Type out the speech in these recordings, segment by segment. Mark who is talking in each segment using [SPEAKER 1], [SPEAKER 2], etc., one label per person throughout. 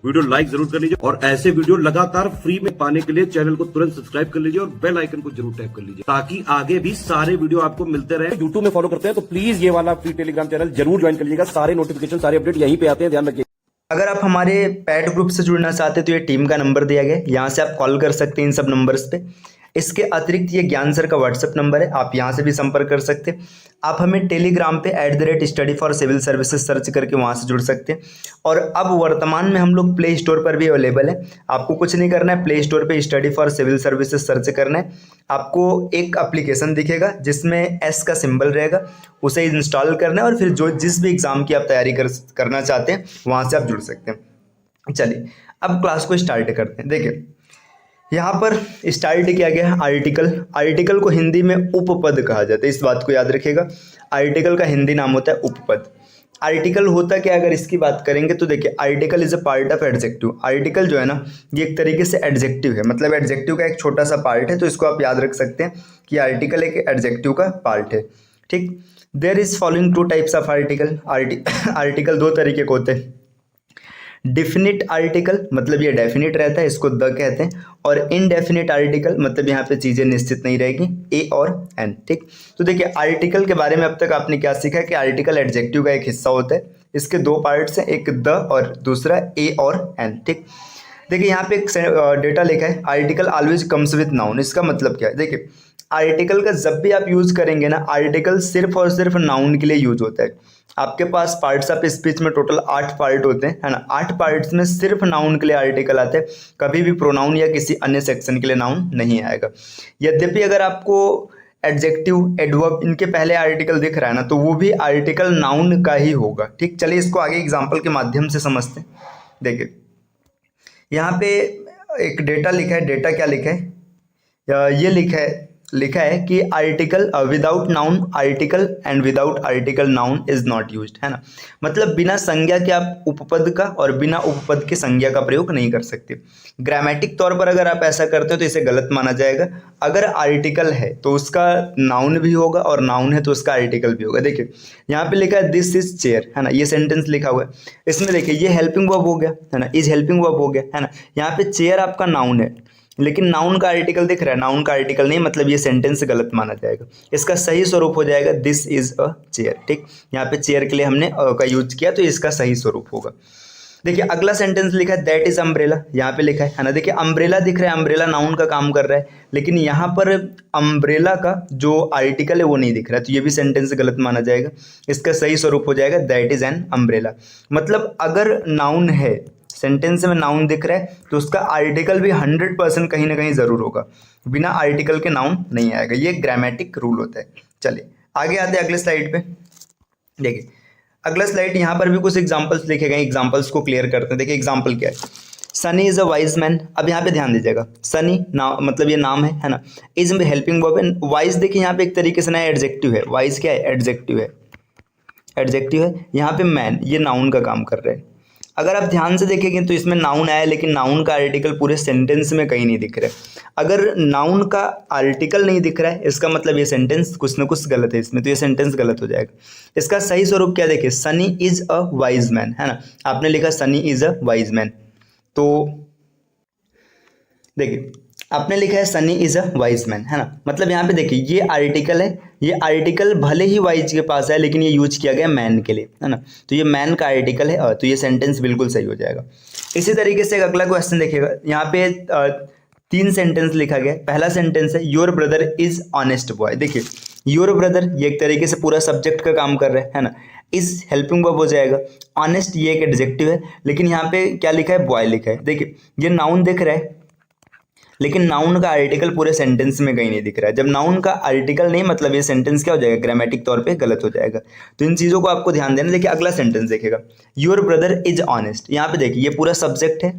[SPEAKER 1] Video like जरूर कर लीजिए और ऐसे वीडियो लगातार फ्री में पाने के लिए चैनल को तुरंत सब्सक्राइब कर लीजिए और बेल आइकन को जरूर टैप कर लीजिए ताकि आगे भी सारे वीडियो आपको मिलते रहे। यूट्यूब में फॉलो करते हैं तो प्लीज ये वाला फ्री टेलीग्राम चैनल जरूर ज्वाइन कर लीजिएगा। सारे नोटिफिकेशन सारे अपडेट यहीं पे आते हैं, ध्यान रखिए।
[SPEAKER 2] अगर आप हमारे पैड ग्रुप से जुड़ना चाहते हैं तो ये टीम का नंबर दिया गया है, यहाँ से आप कॉल कर सकते हैं इन सब नंबर्स पे। इसके अतिरिक्त ये ज्ञान सर का व्हाट्सएप नंबर है, आप यहाँ से भी संपर्क कर सकते हैं। आप हमें टेलीग्राम पे @study for civil services search करके वहाँ से जुड़ सकते हैं। और अब वर्तमान में हम लोग प्ले स्टोर पर भी अवेलेबल है। आपको कुछ नहीं करना है, प्ले स्टोर पे study for civil services search करना है। आपको एक एप्लीकेशन दिखेगा जिसमें S का सिंबल रहेगा, उसे इंस्टॉल करना है और फिर जो जिस भी एग्ज़ाम की आप तैयारी करना चाहते हैं वहाँ से आप जुड़ सकते हैं। चलिए अब क्लास को स्टार्ट करते हैं। देखिए यहाँ पर स्टार्ट किया गया है आर्टिकल। आर्टिकल को हिंदी में उपपद कहा जाता है, इस बात को याद रखिएगा। आर्टिकल का हिंदी नाम होता है उपपद। आर्टिकल होता क्या, अगर इसकी बात करेंगे तो देखिए article is a part of adjective. Article जो है ना ये एक तरीके से एडजेक्टिव है, मतलब एडजेक्टिव का एक छोटा सा पार्ट है, तो इसको आप याद रख सकते हैं कि आर्टिकल एक एडजेक्टिव का पार्ट है। ठीक, there is following two types of article. Article दो तरीके के होते हैं। डिफिनिट आर्टिकल मतलब ये डेफिनिट रहता है, इसको द कहते हैं। और इनडेफिनिट आर्टिकल मतलब यहाँ पे चीज़ें निश्चित नहीं रहेगी, ए और एन। ठीक, तो देखिए आर्टिकल के बारे में अब तक आपने क्या सीखा कि आर्टिकल एडजेक्टिव का एक हिस्सा होता है। इसके दो पार्ट्स हैं, एक द और दूसरा ए और एन। ठीक, देखिए यहाँ पे एक डेटा लिखा है, article always comes with noun. इसका मतलब क्या है, देखिए आर्टिकल का जब भी आप यूज करेंगे ना, आर्टिकल सिर्फ और सिर्फ नाउन के लिए यूज होता है। आपके पास पार्ट्स ऑफ स्पीच में टोटल 8 पार्ट होते हैं, है ना। 8 पार्ट्स में सिर्फ नाउन के लिए आर्टिकल आते हैं, कभी भी प्रोनाउन या किसी अन्य सेक्शन के लिए नाउन नहीं आएगा। यद्यपि अगर आपको एडजेक्टिव, एडवर्ब इनके पहले आर्टिकल दिख रहा है ना, तो वो भी आर्टिकल नाउन का ही होगा। ठीक, चलिए इसको आगे एग्जाम्पल के माध्यम से समझते हैं। देखिए यहाँ पे एक डेटा लिखा है, डेटा क्या लिखा है, ये लिखा है कि article without noun article and without article noun is not used, है ना। मतलब बिना संज्ञा के आप उपपद का और बिना उपपद के संज्ञा का प्रयोग नहीं कर सकते। ग्रामेटिक तौर पर अगर आप ऐसा करते हो तो इसे गलत माना जाएगा। अगर आर्टिकल है तो उसका नाउन भी होगा और नाउन है तो उसका आर्टिकल भी होगा। देखिए यहाँ पे लिखा है दिस इज चेयर, है ना, ये सेंटेंस लिखा हुआ है। इसमें देखिए ये हेल्पिंग वर्ब हो गया, है ना, इज हेल्पिंग वर्ब हो गया, है ना। यहाँ पे चेयर आपका नाउन है लेकिन नाउन का आर्टिकल दिख रहा है, नाउन का आर्टिकल नहीं, मतलब ये सेंटेंस गलत माना जाएगा। इसका सही स्वरूप हो जाएगा दिस इज अ चेयर। ठीक, यहाँ पे चेयर के लिए हमने का यूज किया तो इसका सही स्वरूप होगा। देखिए अगला सेंटेंस लिखा है दैट इज अम्ब्रेला, यहाँ पे लिखा है ना। देखिए अम्ब्रेला दिख रहा है, अम्ब्रेला नाउन का काम कर रहा है, लेकिन यहाँ पर अम्ब्रेला का जो आर्टिकल है वो नहीं दिख रहा है, तो ये भी सेंटेंस गलत माना जाएगा। इसका सही स्वरूप हो जाएगा दैट इज एन अम्ब्रेला। मतलब अगर नाउन है, सेंटेंस में नाउन दिख रहा है, तो उसका आर्टिकल भी 100% कहीं ना कहीं जरूर होगा। बिना आर्टिकल के नाउन नहीं आएगा, ये ग्रामेटिक रूल होता है। चलिए आगे आते हैं अगले स्लाइड पे। देखिए अगला स्लाइड, यहाँ पर भी कुछ एग्जांपल्स लिखे गए, एग्जांपल्स को क्लियर करते हैं। देखिए एग्जांपल क्या है, Sunny is a wise man. अब यहाँ पे ध्यान दीजिएगा, सनी नाम मतलब ये नाम है ना। Is helping verb and wise, देखिए यहाँ पे एक तरीके से नया एडजेक्टिव है। वाइज क्या है, एडजेक्टिव है, एडजेक्टिव है। यहाँ पे मैन ये नाउन का काम कर रहे हैं। अगर आप ध्यान से देखेंगे तो इसमें नाउन आया, लेकिन नाउन का आर्टिकल पूरे सेंटेंस में कहीं नहीं दिख रहा है। अगर नाउन का आर्टिकल नहीं दिख रहा है, इसका मतलब ये सेंटेंस कुछ ना कुछ गलत है इसमें, तो ये सेंटेंस गलत हो जाएगा। इसका सही स्वरूप क्या, देखिए Sunny is a wise man, है ना। आपने लिखा Sunny is a wise man, तो देखिए आपने लिखा है Sunny is a wise man, है ना। मतलब यहाँ पे देखिए ये आर्टिकल है, ये आर्टिकल भले ही वाइज के पास है लेकिन ये यूज किया गया मैन के लिए, है ना। तो ये मैन का आर्टिकल है, तो ये सेंटेंस बिल्कुल सही हो जाएगा। इसी तरीके से अगला क्वेश्चन देखिएगा, यहाँ पे 3 सेंटेंस लिखा गया। पहला सेंटेंस है your brother is honest boy. देखिए योर ब्रदर ये एक तरीके से पूरा सब्जेक्ट का काम कर रहा है ना। इज हेल्पिंग वर्ब हो जाएगा। ऑनेस्ट ये एक एडजेक्टिव है, लेकिन यहाँ पे क्या लिखा है, बॉय लिखा है। देखिए ये नाउन दिख रहा है, लेकिन नाउन का आर्टिकल पूरे सेंटेंस में कहीं नहीं दिख रहा है। जब नाउन का आर्टिकल नहीं, मतलब ये सेंटेंस क्या हो जाएगा, ग्रामेटिक तौर पे गलत हो जाएगा। तो इन चीज़ों को आपको ध्यान देना। देखिए अगला सेंटेंस देखेगा, योर ब्रदर इज ऑनेस्ट। यहाँ पे देखिए ये पूरा सब्जेक्ट है,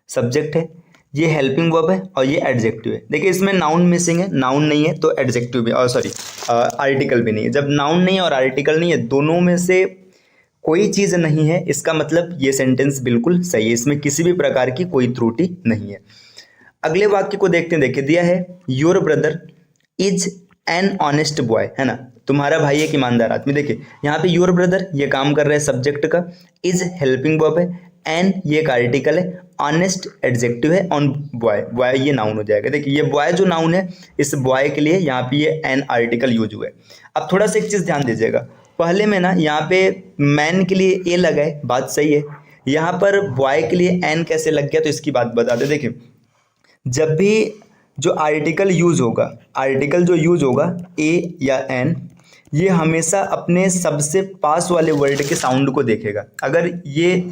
[SPEAKER 2] सब्जेक्ट है, ये हेल्पिंग वर्ब है और ये एडजेक्टिव है। देखिए इसमें नाउन मिसिंग है, नाउन नहीं है तो एडजेक्टिव भी, और सॉरी आर्टिकल भी नहीं है। जब नाउन नहीं है और आर्टिकल नहीं है, दोनों में से कोई चीज़ नहीं है, इसका मतलब ये सेंटेंस बिल्कुल सही है, इसमें किसी भी प्रकार की कोई त्रुटि नहीं है। अगले वाक्य को देखते हैं। देखिए दिया है your brother is an honest boy, है ना, तुम्हारा भाई एक ईमानदार आदमी। देखिए यहाँ पे योर ब्रदर ये काम कर रहा है सब्जेक्ट का, इज हेल्पिंग वर्ब है, एन ये एक आर्टिकल है, ऑनेस्ट एडजेक्टिव है, ऑन बॉय, बॉय ये नाउन हो जाएगा। देखिए ये बॉय जो नाउन है, इस बॉय के लिए यहाँ पे ये एन आर्टिकल यूज हुआ है। अब थोड़ा सा एक चीज़ ध्यान दीजिएगा, पहले में ना यहाँ पे मैन के लिए ए लगा है, बात सही है, यहाँ पर बॉय के लिए एन कैसे लग गया तो इसकी बात बता दे। देखिए जब भी जो आर्टिकल यूज होगा, आर्टिकल जो यूज होगा ए या एन, ये हमेशा अपने सबसे पास वाले वर्ड के साउंड को देखेगा। अगर ये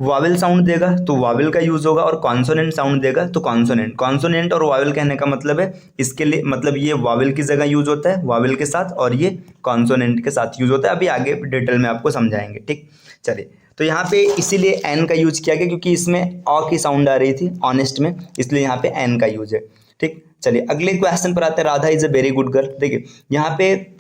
[SPEAKER 2] वावेल साउंड देगा तो वावेल का यूज होगा, और कॉन्सोनेंट साउंड देगा तो कॉन्सोनेंट। कॉन्सोनेंट और वावेल कहने का मतलब है, इसके लिए मतलब ये वावेल की जगह यूज होता है वावेल के साथ, और ये कॉन्सोनेंट के साथ यूज होता है। अभी आगे डिटेल में आपको समझाएंगे, ठीक। चलिए तो यहाँ पे इसीलिए एन का यूज किया गया क्योंकि इसमें अ की साउंड आ रही थी ऑनेस्ट में, इसलिए यहाँ पे एन का यूज है, ठीक। चलिए अगले क्वेश्चन पर आते हैं। Radha is a very good girl. देखिए यहाँ पे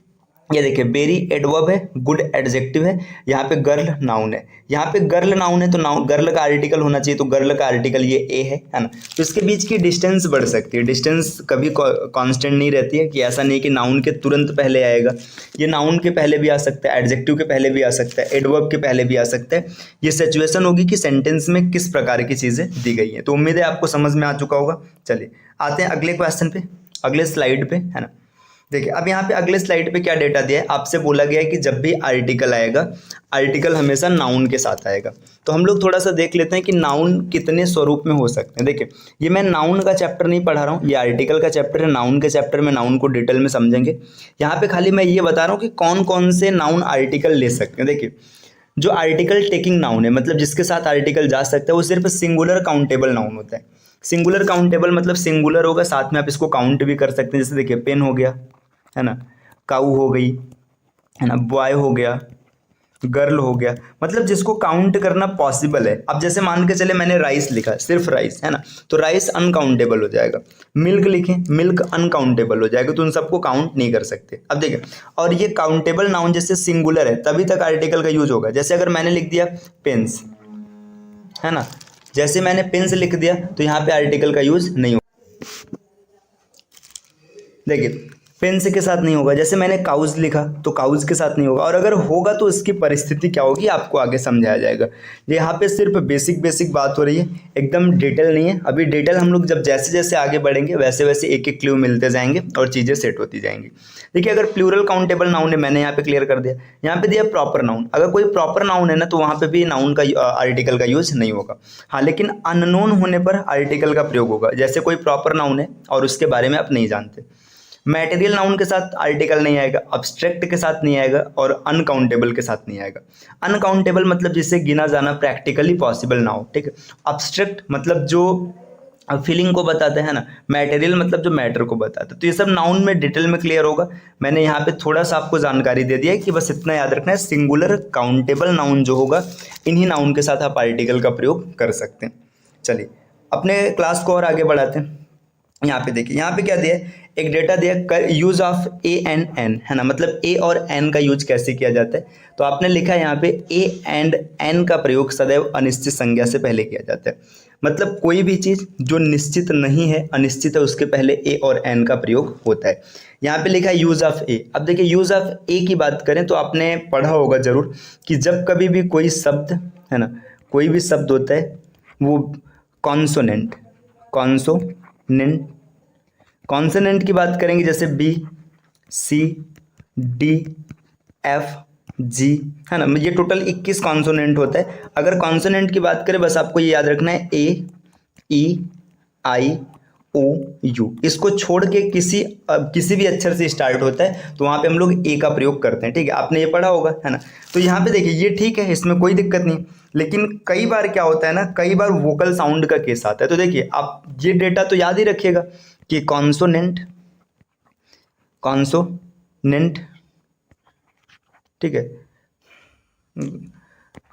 [SPEAKER 2] ये देखिए वेरी एडवर्ब है, गुड एडजेक्टिव है, यहाँ पे गर्ल नाउन है। यहाँ पे गर्ल नाउन है तो नाउन गर्ल का आर्टिकल होना चाहिए, तो गर्ल का आर्टिकल ये ए है ना। तो इसके बीच की डिस्टेंस बढ़ सकती है, डिस्टेंस कभी कांस्टेंट नहीं रहती है, कि ऐसा नहीं कि नाउन के तुरंत पहले आएगा, ये नाउन के पहले भी आ सकता है, एडजेक्टिव के पहले भी आ सकता है, एडवर्ब के पहले भी आ सकता है। ये सिचुएशन होगी कि सेंटेंस में किस प्रकार की चीज़ें दी गई हैं। तो उम्मीद है आपको समझ में आ चुका होगा। चलिए आते हैं अगले क्वेश्चन पे, अगले स्लाइड पे, है ना। देखिए अब यहाँ पे अगले स्लाइड पे क्या डेटा दिया है, आपसे बोला गया है कि जब भी आर्टिकल आएगा, आर्टिकल हमेशा नाउन के साथ आएगा। तो हम लोग थोड़ा सा देख लेते हैं कि नाउन कितने स्वरूप में हो सकते हैं। देखिए ये मैं नाउन का चैप्टर नहीं पढ़ा रहा हूँ, ये आर्टिकल का चैप्टर है। नाउन के चैप्टर में नाउन को डिटेल में समझेंगे। यहाँ पे खाली मैं ये बता रहा हूँ कि कौन कौन से नाउन आर्टिकल ले सकते हैं। देखिए जो आर्टिकल टेकिंग नाउन है, मतलब जिसके साथ आर्टिकल जा सकता है, वो सिर्फ सिंगुलर काउंटेबल नाउन होता है। सिंगुलर काउंटेबल मतलब सिंगुलर होगा, साथ में आप इसको काउंट भी कर सकते हैं। जैसे देखिए पेन हो गया, है ना, काऊ हो गई, है ना, बॉय हो गया, गर्ल हो गया, मतलब जिसको काउंट करना पॉसिबल है। अब जैसे मान के चले मैंने राइस लिखा, सिर्फ राइस, है ना, तो राइस अनकाउंटेबल हो जाएगा। मिल्क लिखे, मिल्क अनकाउंटेबल हो जाएगा, तो उन सबको काउंट नहीं कर सकते। अब देखिए और ये काउंटेबल नाउन जैसे सिंगुलर है तभी तक आर्टिकल का यूज होगा। जैसे अगर मैंने लिख दिया पेन्स, है ना, जैसे मैंने पेन्स लिख दिया तो यहाँ पे आर्टिकल का यूज नहीं होगा। देखिए पेन्स के साथ नहीं होगा। जैसे मैंने काउज लिखा तो काउज के साथ नहीं होगा, और अगर होगा तो इसकी परिस्थिति क्या होगी आपको आगे समझाया जाएगा। यहाँ पे सिर्फ बेसिक बात हो रही है, एकदम डिटेल नहीं है। अभी डिटेल हम लोग जब जैसे जैसे आगे बढ़ेंगे वैसे वैसे एक एक क्लू मिलते जाएंगे और चीज़ें सेट होती जाएंगी। देखिए अगर प्लूरल काउंटेबल नाउन है, मैंने यहाँ पे क्लियर कर दिया। यहाँ पे दिया प्रॉपर नाउन, अगर कोई प्रॉपर नाउन है ना तो वहाँ पे भी नाउन का आर्टिकल का यूज नहीं होगा। हाँ लेकिन अननोन होने पर आर्टिकल का प्रयोग होगा। जैसे कोई प्रॉपर नाउन है और उसके बारे में आप नहीं जानते, मटेरियल नाउन के साथ आर्टिकल नहीं आएगा, अब्स्ट्रैक्ट के साथ नहीं आएगा, और अनकाउंटेबल के साथ नहीं आएगा। अनकाउंटेबल मतलब जिसे गिना जाना प्रैक्टिकली पॉसिबल ना हो, ठीक है। अब्स्ट्रैक्ट मतलब जो फीलिंग को बताते हैं ना, मटेरियल मतलब जो मैटर को बताता है। तो ये सब नाउन में डिटेल में क्लियर होगा। मैंने यहाँ पे थोड़ा सा आपको जानकारी दे दिया है कि बस इतना याद रखना है, सिंगुलर काउंटेबल नाउन जो होगा इन्हीं नाउन के साथ आप आर्टिकल का प्रयोग कर सकते हैं। चलिए अपने क्लास को और आगे बढ़ाते हैं। यहाँ पे देखिए, यहाँ पे क्या दिया है, एक डेटा दिया use of a and an, है ना, मतलब ए और एन का यूज कैसे किया जाता है। तो आपने लिखा है यहाँ पे ए एंड एन का प्रयोग सदैव अनिश्चित संज्ञा से पहले किया जाता है। मतलब कोई भी चीज़ जो निश्चित नहीं है, अनिश्चित है, उसके पहले ए और एन का प्रयोग होता है। यहाँ पे लिखा है यूज ऑफ ए। अब देखिए यूज ऑफ ए की बात करें तो आपने पढ़ा होगा जरूर कि जब कभी भी कोई शब्द, है ना, कोई भी शब्द होता है वो कॉन्सोनेंट कॉन्सोनेंट की बात करेंगे, जैसे बी, सी, डी, एफ, जी, है ना, ये टोटल 21 कॉन्सोनेंट होता है। अगर कॉन्सोनेंट की बात करें बस आपको ये याद रखना है ए, ई, आई, ओ, यू, इसको छोड़ के किसी भी अक्षर से स्टार्ट होता है तो वहाँ पे हम लोग ए का प्रयोग करते हैं, ठीक है, आपने ये पढ़ा होगा, है ना। तो यहाँ पे देखिए ये ठीक है, इसमें कोई दिक्कत नहीं, लेकिन कई बार क्या होता है ना, कई बार वोकल साउंड का केस आता है। तो देखिए आप ये डेटा तो याद ही रखिएगा कि कॉन्सोनेंट, ठीक है,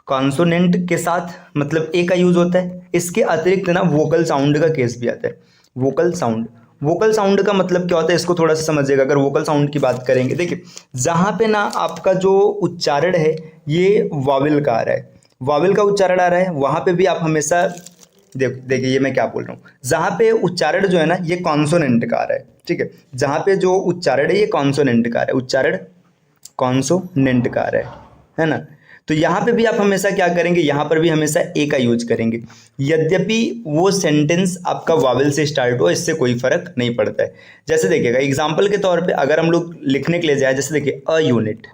[SPEAKER 2] कॉन्सोनेंट के साथ मतलब ए का यूज होता है। इसके अतिरिक्त ना वोकल साउंड का केस भी आता है। वोकल साउंड का मतलब क्या होता है, इसको थोड़ा सा समझिएगा। अगर वोकल साउंड की बात करेंगे, देखिए जहाँ पे ना आपका जो उच्चारण है ये वावेल का आ रहा है, वावेल का उच्चारण आ रहा है, वहाँ पे भी आप हमेशा देखिए ये मैं क्या बोल रहा हूँ, जहाँ पे उच्चारण जो है ना ये कॉन्सोनेंट का आ रहा है, ठीक है, जहाँ पे जो उच्चारण है ये कॉन्सोनेंट का आ रहा है, उच्चारण कॉन्सोनेंट का आ रहा है ना। तो यहाँ पे भी आप हमेशा क्या करेंगे, यहाँ पर भी हमेशा ए का यूज करेंगे, यद्यपि वो सेंटेंस आपका वावल से स्टार्ट हो, इससे कोई फर्क नहीं पड़ता है। जैसे देखिएगा एग्जाम्पल के तौर पे अगर हम लोग लिखने के लिए जाए, जैसे देखिए अ यूनिट,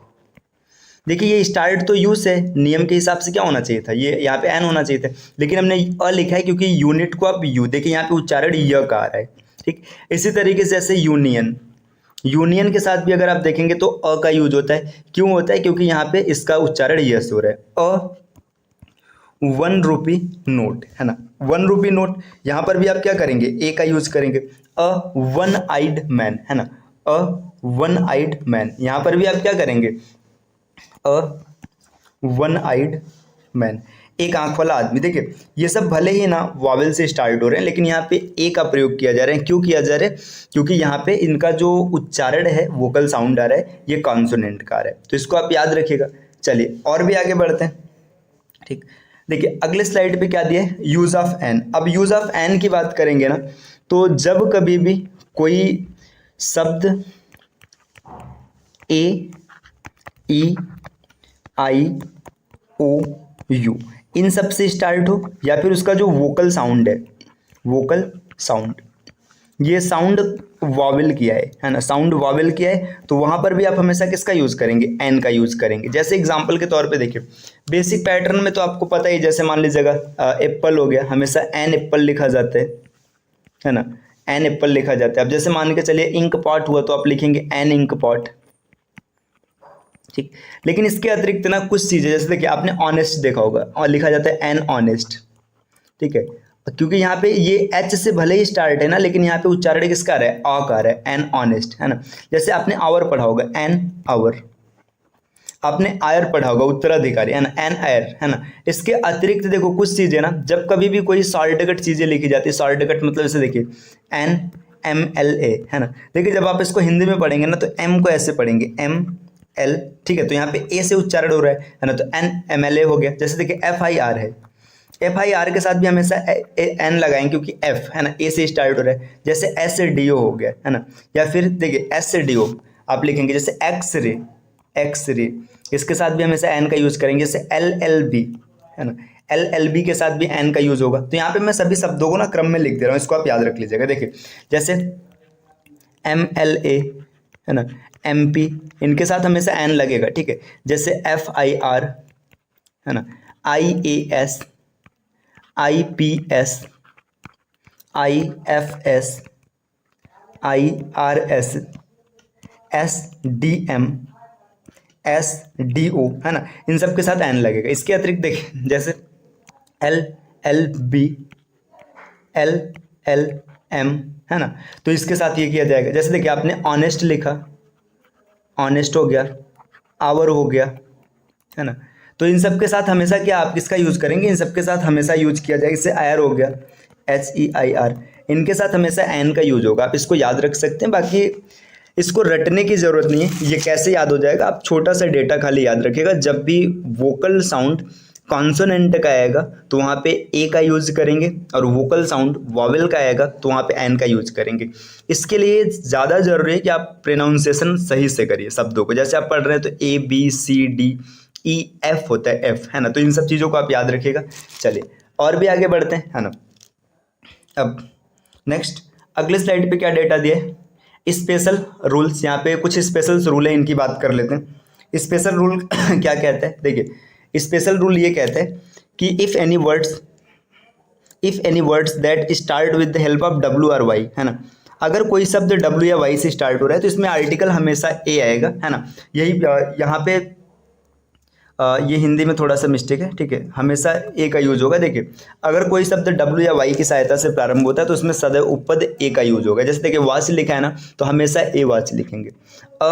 [SPEAKER 2] देखिए ये स्टार्ट तो यू से, नियम के हिसाब से क्या होना चाहिए था, ये यहाँ पे एन होना चाहिए था, लेकिन हमने अ लिखा है क्योंकि यूनिट को आप यू, देखिए यहाँ पे उच्चारण य का आ रहा है, ठीक। इसी तरीके से जैसे यूनियन, यूनियन के साथ भी अगर आप देखेंगे तो अ का यूज होता है, क्यों होता है, क्योंकि यहाँ पे इसका उच्चारण यस हो रहा है। अ 1 रुपी नोट, है ना, 1 रुपी नोट, यहाँ पर भी आप क्या करेंगे, ए का यूज करेंगे। अ 1 आइड मैन, है ना, अ 1 आइड मैन, यहाँ पर भी आप क्या करेंगे, अ 1 आइड मैन, एक आंख वाला आदमी। देखिए ये सब भले ही ना वावल से स्टार्ट हो रहे हैं, लेकिन यहाँ पे ए का प्रयोग किया जा रहा है, क्यों किया जा रहा है, क्योंकि यहाँ पे इनका जो उच्चारण है, वोकल साउंड आ रहा है, ये कॉन्सोनेंट का आ रहा है, तो इसको आप याद रखिएगा। चलिए और भी आगे बढ़ते हैं, ठीक। देखिए अगले स्लाइड पे क्या दिया है, यूज ऑफ एन। अब यूज ऑफ एन की बात करेंगे ना, तो जब कभी भी कोई शब्द ए ई आई ओ यू इन सब से स्टार्ट हो, या फिर उसका जो वोकल साउंड है, वोकल साउंड, ये साउंड वावेल किया है ना, साउंड वावेल किया है, तो वहां पर भी आप हमेशा किसका यूज करेंगे, एन का यूज करेंगे। जैसे एग्जांपल के तौर पे देखिए, बेसिक पैटर्न में तो आपको पता ही, जैसे मान लीजिएगा एप्पल हो गया, हमेशा एन एप्पल लिखा जाता है ना, एन एप्पल लिखा जाता है। अब जैसे मान के चलिए इंक पॉट हुआ, तो आप लिखेंगे एन इंक पॉट, ठीक। लेकिन इसके अतिरिक्त ना कुछ चीज़ें, जैसे देखिए आपने ऑनेस्ट देखा होगा, और लिखा जाता है एन ऑनेस्ट, ठीक है, क्योंकि यहाँ पे ये एच से भले ही स्टार्ट है ना, लेकिन यहाँ पे उच्चारण किसका आ रहा है, अ का आ रहा है, एन ऑनेस्ट, है ना। जैसे आपने आवर पढ़ा होगा, एन आवर, आपने आयर पढ़ा होगा, उत्तराधिकारी, है ना, एन आयर, है ना। इसके अतिरिक्त देखो कुछ चीज़ें ना, जब कभी भी कोई शॉर्टकट चीज़ें लिखी जाती है, शॉर्टकट मतलब जैसे देखिए एन एम एल ए, है ना, देखिए जब आप इसको हिंदी में पढ़ेंगे ना, तो एम को ऐसे पढ़ेंगे, एम एल, ठीक है, तो यहाँ पे ए से उच्चारण हो रहा है ना, तो एन एम एल ए हो गया। जैसे देखिए एफ आई आर है, एफ आई आर के साथ भी हमेशा एन लगाएंगे, क्योंकि एफ, है ना, ए से स्टार्ट हो रहा है। जैसे एस से डी ओ हो गया, है ना, या फिर देखिए एस से डी ओ आप लिखेंगे, जैसे एक्स रे, एक्स रे, इसके साथ भी हमेशा एन का यूज करेंगे। जैसे एल एल बी, है ना, एल एल बी के साथ भी एन का यूज होगा। तो यहाँ पे मैं सभी शब्दों को ना क्रम में लिख दे रहा हूँ, इसको आप याद रख लीजिएगा। देखिए जैसे एम एल ए, है ना, एम पी, इनके साथ हमेशा एन लगेगा, ठीक है। जैसे एफ आई आर, है ना, I A S, I P S, I F S, I R S, S D M, S D O, है ना, इन सब के साथ एन लगेगा। इसके अतिरिक्त देखिए जैसे L L B, L L M, है ना, तो इसके साथ ये किया जाएगा। जैसे देखिए आपने ऑनेस्ट लिखा, ऑनेस्ट हो गया, आवर हो गया, है ना, तो इन सब के साथ हमेशा क्या आप किसका यूज करेंगे, इन सब के साथ हमेशा यूज किया जाएगा। इससे आयर हो गया, एच ई आई आर, इनके साथ हमेशा एन का यूज होगा। आप इसको याद रख सकते हैं, बाकी इसको रटने की जरूरत नहीं है, ये कैसे याद हो जाएगा, आप छोटा सा डेटा खाली याद रखिएगा। जब भी वोकल साउंड कॉन्सोनेंट का आएगा तो वहाँ पे ए का यूज करेंगे, और वोकल साउंड वॉवेल का आएगा तो वहाँ पे एन का यूज करेंगे। इसके लिए ज़्यादा जरूरी है कि आप प्रोनाउंसिएशन सही से करिए शब्दों को। जैसे आप पढ़ रहे हैं तो A B C D E F होता है, एफ, है ना, तो इन सब चीज़ों को आप याद रखिएगा। चलिए और भी आगे बढ़ते हैं, है ना। अब नेक्स्ट अगले स्लाइड पे क्या डेटा दिया है, स्पेशल रूल्स। यहाँ पे कुछ स्पेशल रूल है, इनकी बात कर लेते हैं। स्पेशल रूल क्या कहता है, देखिए स्पेशल रूल ये कहता है कि if any words that start with the help of W और वाई, है ना, अगर कोई शब्द डब्ल्यू या वाई से स्टार्ट हो रहा है तो इसमें आर्टिकल हमेशा ए आएगा, है ना। यही यहाँ पे ये हिंदी में थोड़ा सा मिस्टेक है, ठीक है, हमेशा ए का यूज होगा। देखिए अगर कोई शब्द डब्ल्यू या वाई की सहायता से प्रारंभ होता है तो उसमें सदैव उपपद ए का यूज होगा। जैसे देखिए वॉच लिखा है ना, तो हमेशा ए वॉच लिखेंगे। A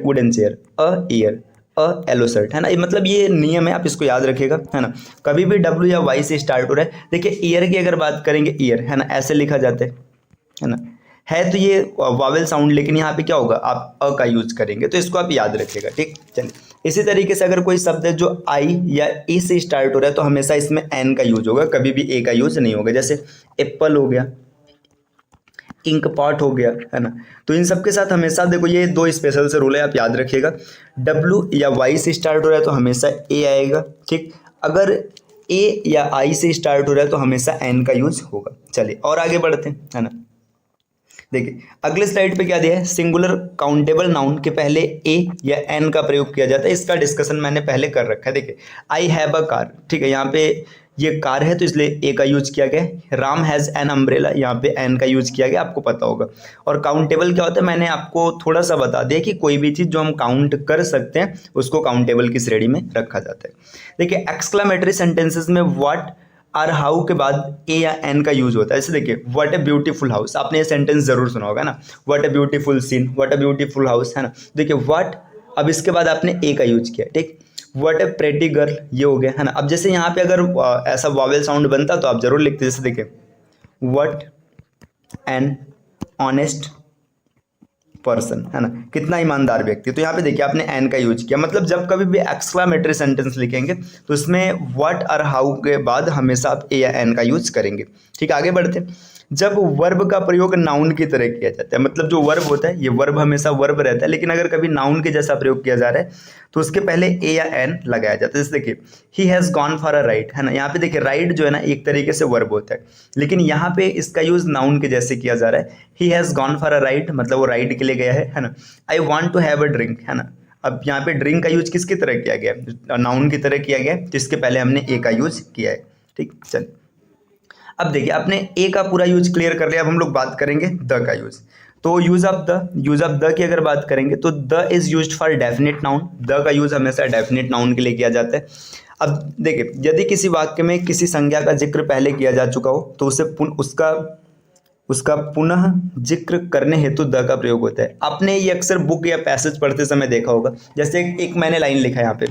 [SPEAKER 2] wooden chair, a year, a yellow shirt, है ना, मतलब ये नियम है, आप इसको याद रखिएगा, है ना। कभी भी डब्ल्यू या वाई से स्टार्ट हो रहा है, देखिए ईयर की अगर बात करेंगे, ईयर, है ना, ऐसे लिखा जाता है ना, है तो ये वावेल साउंड, लेकिन यहाँ पे क्या होगा, आप अ का यूज करेंगे, तो इसको आप याद रखिएगा, ठीक। चलिए इसी तरीके से अगर कोई शब्द है जो आई या ए से स्टार्ट हो रहा है तो हमेशा इसमें एन का यूज होगा, कभी भी ए का यूज नहीं होगा। जैसे एप्पल हो गया, इंक पॉट हो गया, है ना। तो इन सब के साथ हमेशा देखो ये दो स्पेशल से रूल है, आप याद रखिएगा। W या Y से स्टार्ट हो रहा है तो हमेशा A आएगा, ठीक। अगर A या I से स्टार्ट हो रहा है तो हमेशा N का यूज होगा। चलिए और आगे बढ़ते हैं, है ना। देखिए अगले स्लाइड पे क्या दिया है, सिंगुलर काउंटेबल नाउन के पहले ए या एन का प्रयोग किया जाता है। इसका डिस्कशन मैंने पहले कर रखा है। देखिए आई हैव अ कार, ठीक है, यहाँ पे ये कार है तो इसलिए ए का यूज किया गया है। राम हैज़ एन अम्ब्रेला, यहाँ पे एन का यूज किया गया, आपको पता होगा। और काउंटेबल क्या होता है, मैंने आपको थोड़ा सा बता दिया कि कोई भी चीज़ जो हम काउंट कर सकते हैं उसको काउंटेबल की श्रेणी में रखा जाता है। देखिए एक्सक्लामेटरी सेंटेंसेस में व्हाट आर हाउ के बाद ए या एन का यूज होता है। ऐसे देखिए व्हाट ए ब्यूटीफुल हाउस, आपने ये सेंटेंस जरूर सुना होगा ना, what a beautiful scene, what a beautiful house, है ना। देखिए व्हाट, अब इसके बाद आपने ए का यूज किया, ठीक। व्हाट ए प्रेटी गर्ल, ये हो गया, है ना। अब जैसे यहाँ पे अगर ऐसा वॉवेल साउंड बनता तो आप जरूर लिखते, जैसे देखिए व्हाट एन ऑनेस्ट पर्सन, है ना, कितना ईमानदार व्यक्ति। तो यहाँ पे देखिए आपने एन का यूज किया, मतलब जब कभी भी एक्सक्लामेटरी सेंटेंस लिखेंगे तो इसमें व्हाट और हाउ के बाद हमेशा आप ए या एन का यूज करेंगे, ठीक। आगे बढ़ते हैं। जब वर्ब का प्रयोग नाउन की तरह किया जाता है, मतलब जो वर्ब होता है ये वर्ब हमेशा वर्ब रहता है, लेकिन अगर कभी नाउन के जैसा प्रयोग किया जा रहा है तो उसके पहले ए या एन लगाया जाता है। जैसे देखिए ही has gone for a ride, है ना। यहाँ पे देखिए राइड जो है ना एक तरीके से वर्ब होता है, लेकिन यहाँ पे इसका यूज नाउन के जैसे किया जा रहा है। He has gone for a ride, मतलब वो राइड के लिए गया है ना। I want to have a drink, है ना। अब यहाँ पे ड्रिंक का यूज किसकी तरह किया गया, नाउन की तरह किया गया, जिसके पहले हमने ए का यूज किया है, ठीक। चलिए अब देखिए आपने ए का पूरा यूज क्लियर कर लिया, अब हम लोग बात करेंगे द का यूज। तो यूज ऑफ द की अगर बात करेंगे तो the is used for definite noun, the का यूज हमेशा डेफिनेट नाउन के लिए किया जाता है। अब देखिए यदि किसी वाक्य में किसी संज्ञा का जिक्र पहले किया जा चुका हो तो उसे उसका पुनः जिक्र करने हेतु द का प्रयोग होता है। आपने ये अक्सर बुक या पैसेज पढ़ते समय देखा होगा, जैसे एक मैंने लाइन लिखा है यहाँ पे,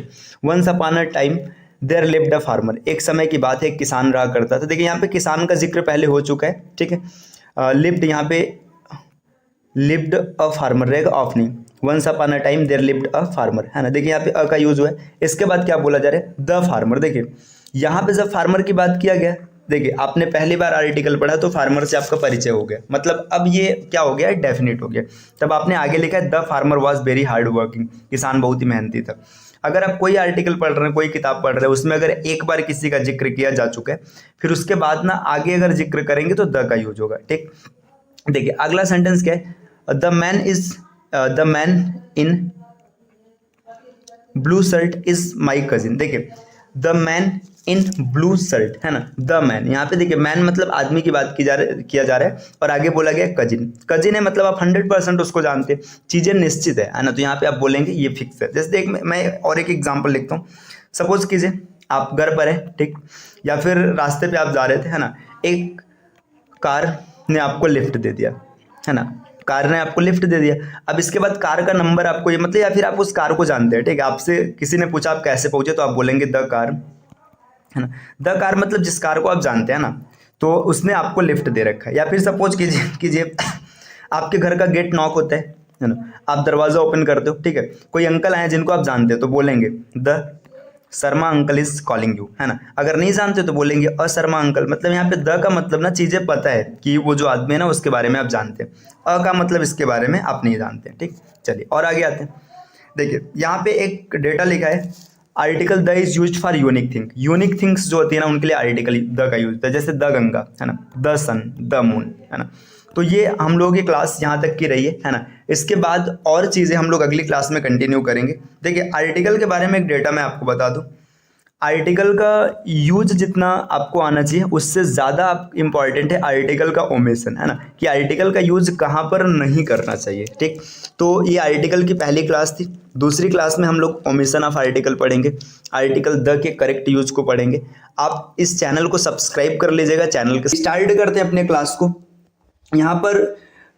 [SPEAKER 2] once upon a time there lived a farmer, एक समय की बात है, एक किसान रहा करता था। देखिए यहाँ पे किसान का जिक्र पहले हो चुका है, ठीक है। लिव्ड यहाँ पे लिव्ड अ फार्मर रहेगा, ऑफ नहीं, once upon a time there lived a farmer, है ना। देखिए यहाँ पे अ का यूज हुआ है, इसके बाद क्या बोला जा रहा है, द फार्मर। देखिए यहाँ पे जब फार्मर की बात किया गया, देखिए आपने पहली बार आर्टिकल पढ़ा तो फार्मर से आपका परिचय हो गया, मतलब अब ये क्या हो गया, डेफिनेट हो गया। तब आपने आगे लिखा है the farmer was very hard working, किसान बहुत ही मेहनती था। अगर आप कोई आर्टिकल पढ़ रहे हैं, कोई किताब पढ़ रहे हैं, उसमें अगर एक बार किसी का जिक्र किया जा चुका है, फिर उसके बाद ना आगे अगर जिक्र करेंगे तो द का यूज होगा, ठीक। देखिए अगला सेंटेंस क्या है, the man in blue shirt is my cousin. देखिए the man in blue shirt, है ना, द मैन, यहाँ पे देखिए मैन मतलब आदमी की बात किया जा रहा है, और आगे बोला गया कजिन है, मतलब आप 100% उसको जानते हैं, चीजें निश्चित है ना। तो यहाँ पे आप बोलेंगे ये फिक्स है। जैसे देख मैं और एक एग्जांपल लिखता हूँ, सपोज कीजिए आप घर पर है, ठीक, या फिर रास्ते पे आप जा रहे थे, है ना, एक कार ने आपको लिफ्ट दे दिया, है ना, कार ने आपको लिफ्ट दे दिया। अब इसके बाद कार का नंबर आपको ये, मतलब या फिर आप उस कार को जानते हैं, ठीक है, आपसे किसी ने पूछा आप कैसे पहुंचे, तो आप बोलेंगे द कार, है ना। द कार मतलब जिस कार को आप जानते हैं ना, तो उसने आपको लिफ्ट दे रखा है। या फिर सपोज कीजिए आपके घर का गेट नॉक होता है ना, आप दरवाजा ओपन करते हो, ठीक है, कोई अंकल आए जिनको आप जानते हो तो बोलेंगे the Sharma uncle is calling you, है ना। अगर नहीं जानते तो बोलेंगे अ शर्मा अंकल, मतलब यहाँ पे द का मतलब ना चीजें पता है कि वो जो आदमी है ना उसके बारे में आप जानते हैं, अ का मतलब इसके बारे में आप नहीं जानते, ठीक। चलिए और आगे आते हैं। देखिए यहाँ पे एक डेटा लिखा है, article the is used for unique thing, unique things जो होती है ना उनके लिए आर्टिकल द का यूज होता है, जैसे द गंगा, है ना, द सन, द मून, है ना। तो ये हम लोगों की क्लास यहाँ तक की रही है ना। इसके बाद और चीज़ें हम लोग अगली क्लास में कंटिन्यू करेंगे। देखिए आर्टिकल के बारे में एक डेटा मैं आपको बता दूँ, आर्टिकल का यूज जितना आपको आना चाहिए उससे ज़्यादा इम्पॉर्टेंट है आर्टिकल का ओमेशन, है ना, कि आर्टिकल का यूज कहाँ पर नहीं करना चाहिए, ठीक। तो ये आर्टिकल की पहली क्लास थी। दूसरी क्लास में हम लोग ओमेशन ऑफ आर्टिकल पढ़ेंगे, आर्टिकल द के करेक्ट यूज को पढ़ेंगे। आप इस चैनल को सब्सक्राइब कर लीजिएगा, चैनल के स्टार्ट करते हैं अपने क्लास को। यहाँ पर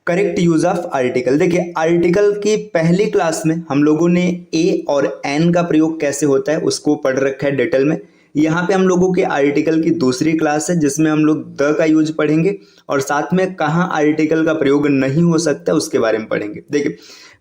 [SPEAKER 2] करेक्ट यूज ऑफ आर्टिकल, देखिए आर्टिकल की पहली क्लास में हम लोगों ने ए और एन का प्रयोग कैसे होता है उसको पढ़ रखा है डिटेल में। यहाँ पे हम लोगों के आर्टिकल की दूसरी क्लास है जिसमें हम लोग द का यूज पढ़ेंगे और साथ में कहाँ आर्टिकल का प्रयोग नहीं हो सकता उसके बारे में पढ़ेंगे। देखिए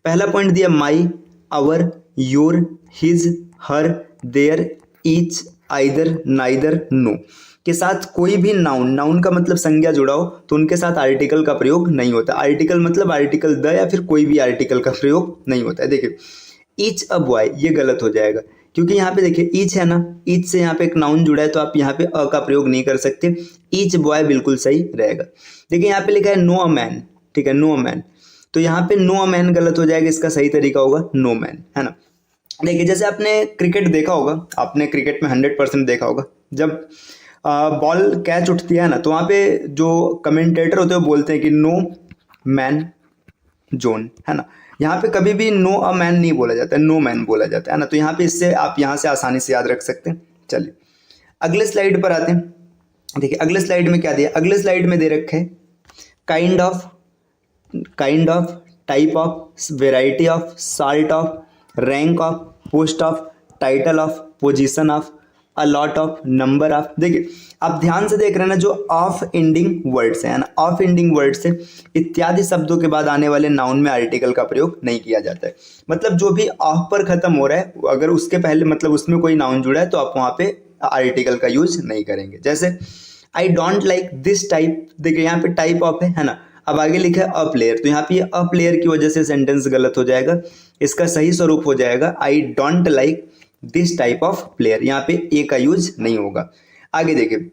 [SPEAKER 2] पहला पॉइंट दिया my, our, your, his, her, their, each, either, neither, no. के साथ कोई भी नाउन, नाउन का मतलब संज्ञा जुड़ा हो तो उनके साथ आर्टिकल का प्रयोग नहीं होता। आर्टिकल मतलब आर्टिकल द या फिर कोई भी आर्टिकल का प्रयोग नहीं होता है। देखिए ईच अ बॉय, ये गलत हो जाएगा क्योंकि यहाँ पे देखिए ईच है ना, ईच से यहाँ पे एक नाउन जुड़ा है तो आप यहाँ पे अ का प्रयोग नहीं कर सकते। ईच बॉय बिल्कुल सही रहेगा। देखिए यहाँ पे लिखा है नो अ मैन, ठीक है, नो अ मैन, तो यहाँ पे नो अ मैन गलत हो जाएगा, इसका सही तरीका होगा नो मैन, है ना। देखिए जैसे आपने क्रिकेट देखा होगा, आपने क्रिकेट में 100% देखा होगा, जब बॉल कैच उठती है ना तो वहाँ पे जो कमेंटेटर होते हैं वो बोलते हैं कि नो मैन जोन, है ना। यहाँ पे कभी भी नो अ मैन नहीं बोला जाता है, नो मैन बोला जाता है ना। तो यहाँ पे इससे आप यहाँ से आसानी से याद रख सकते हैं। चलिए अगले स्लाइड पर आते हैं। देखिए अगले स्लाइड में क्या दिया, अगले स्लाइड में दे रखे हैं kind of, kind of, type of, variety of, sort of, rank of, post of, title of, position of, a lot of, number of. देखिए आप ध्यान से देख रहे हैं ना, जो ऑफ एंडिंग वर्ड्स है ना, ऑफ एंडिंग वर्ड से इत्यादि शब्दों के बाद आने वाले नाउन में आर्टिकल का प्रयोग नहीं किया जाता है। मतलब जो भी ऑफ पर खत्म हो रहा है, अगर उसके पहले मतलब उसमें कोई नाउन जुड़ा है तो आप वहां पे आर्टिकल का यूज नहीं करेंगे। जैसे आई डोंट लाइक दिस टाइप, देखिए यहाँ पे टाइप ऑफ है ना। अब आगे लिखा है अ प्लेयर, तो यहाँ पे अ प्लेयर की वजह से सेंटेंस गलत हो जाएगा। इसका सही स्वरूप हो जाएगा I don't like this type of player, यहाँ पे ए का यूज नहीं होगा। आगे देखिए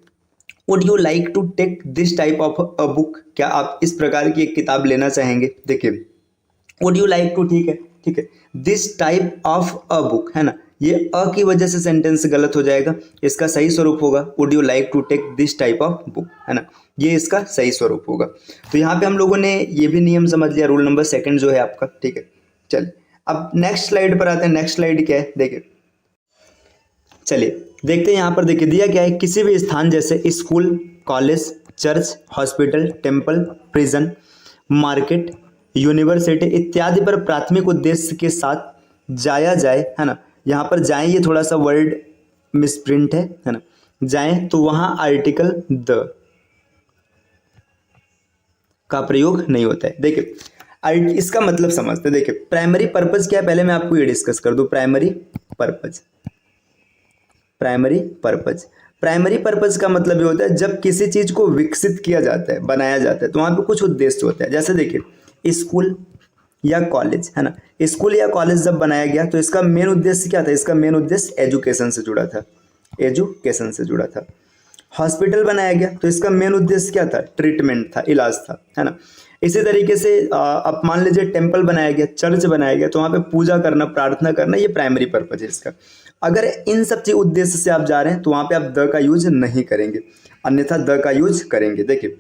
[SPEAKER 2] would you like to take this type of a book, क्या आप इस प्रकार की एक किताब लेना चाहेंगे। देखिए वुड यू लाइक टू, ठीक है, ठीक है, this type of a book, है ना, ये अ की वजह से सेंटेंस गलत हो जाएगा। इसका सही स्वरूप होगा would you like to take this type of book, है ना, ये इसका सही स्वरूप होगा। तो यहाँ पे हम लोगों ने ये भी नियम समझ लिया, रूल नंबर सेकंड जो है आपका, ठीक है। चलिए अब नेक्स्ट स्लाइड पर आते हैं। नेक्स्ट स्लाइड क्या है, देखिए चलिए देखते हैं। यहाँ पर देखिए दिया क्या है, किसी भी स्थान जैसे school, college, church, hospital, temple, prison, market, university इत्यादि पर प्राथमिक उद्देश्य के साथ जाया जाए, है ना। यहाँ पर जाएं ये थोड़ा सा वर्ड मिसप्रिंट है ना। जाएं तो वहाँ आर्टिकल द का प्रयोग नहीं होता है। देखिए इसका मतलब समझते हैं। देखिए प्राइमरी पर्पज क्या है, पहले मैं आपको ये डिस्कस कर दूं। Primary purpose, primary purpose, primary purpose का मतलब ये होता है जब किसी चीज को विकसित किया जाता है, बनाया जाता है, तो वहां पे कुछ उद्देश्य होता है। जैसे देखिए स्कूल या कॉलेज, है ना, स्कूल या कॉलेज जब बनाया गया तो इसका मेन उद्देश्य क्या था, इसका मेन उद्देश्य एजुकेशन से जुड़ा था, एजुकेशन से जुड़ा था। हॉस्पिटल बनाया गया तो इसका मेन उद्देश्य क्या था, ट्रीटमेंट था, इलाज था, है ना। इसी तरीके से अब मान लीजिए टेम्पल बनाया गया, चर्च बनाया गया, तो वहाँ पे पूजा करना, प्रार्थना करना, ये प्राइमरी पर्पज है इसका। अगर इन सब चीज उद्देश्य से आप जा रहे हैं तो वहाँ पे आप द का यूज नहीं करेंगे, अन्यथा द का यूज करेंगे। देखिए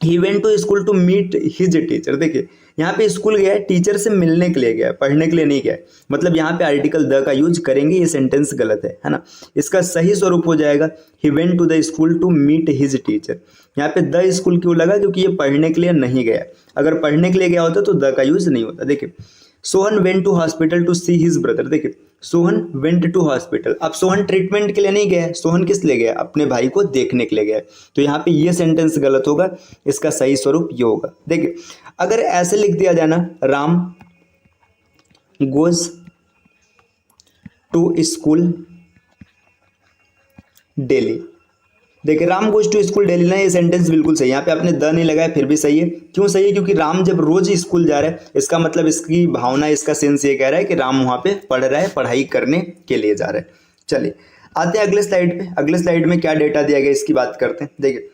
[SPEAKER 2] he went to school to meet his teacher, देखिए यहाँ पे स्कूल गया है, टीचर से मिलने के लिए गया है, पढ़ने के लिए नहीं गया है। मतलब यहाँ पे आर्टिकल द का यूज करेंगे, ये सेंटेंस गलत है ना। इसका सही स्वरूप हो जाएगा he went to the school to meet his teacher. यहाँ पे द स्कूल क्यों लगा, क्योंकि ये पढ़ने के लिए नहीं गया। अगर पढ़ने के लिए गया होता तो द का यूज नहीं होता। देखिए Sohan went to hospital to see his brother, देखिए सोहन वेंट टू हॉस्पिटल, अब सोहन ट्रीटमेंट के लिए नहीं गया है, सोहन किस लिए गया, अपने भाई को देखने के लिए गया है। तो यहाँ पे ये सेंटेंस गलत होगा, इसका सही स्वरूप ये होगा। देखिए अगर ऐसे लिख दिया जाए ना, Ram goes to school daily, देखिए Ram goes to school daily ना, ये सेंटेंस बिल्कुल सही है। यहाँ पे आपने द नहीं लगाया फिर भी सही है। क्यों सही है, क्योंकि राम जब रोज स्कूल जा रहा है, इसका मतलब इसकी भावना, इसका सेंस ये कह रहा है कि राम वहाँ पे पढ़ रहा है, पढ़ाई करने के लिए जा रहा है। चलिए आते हैं अगले स्लाइड पे। अगले स्लाइड में क्या डेटा दिया गया इसकी बात करते हैं। देखिए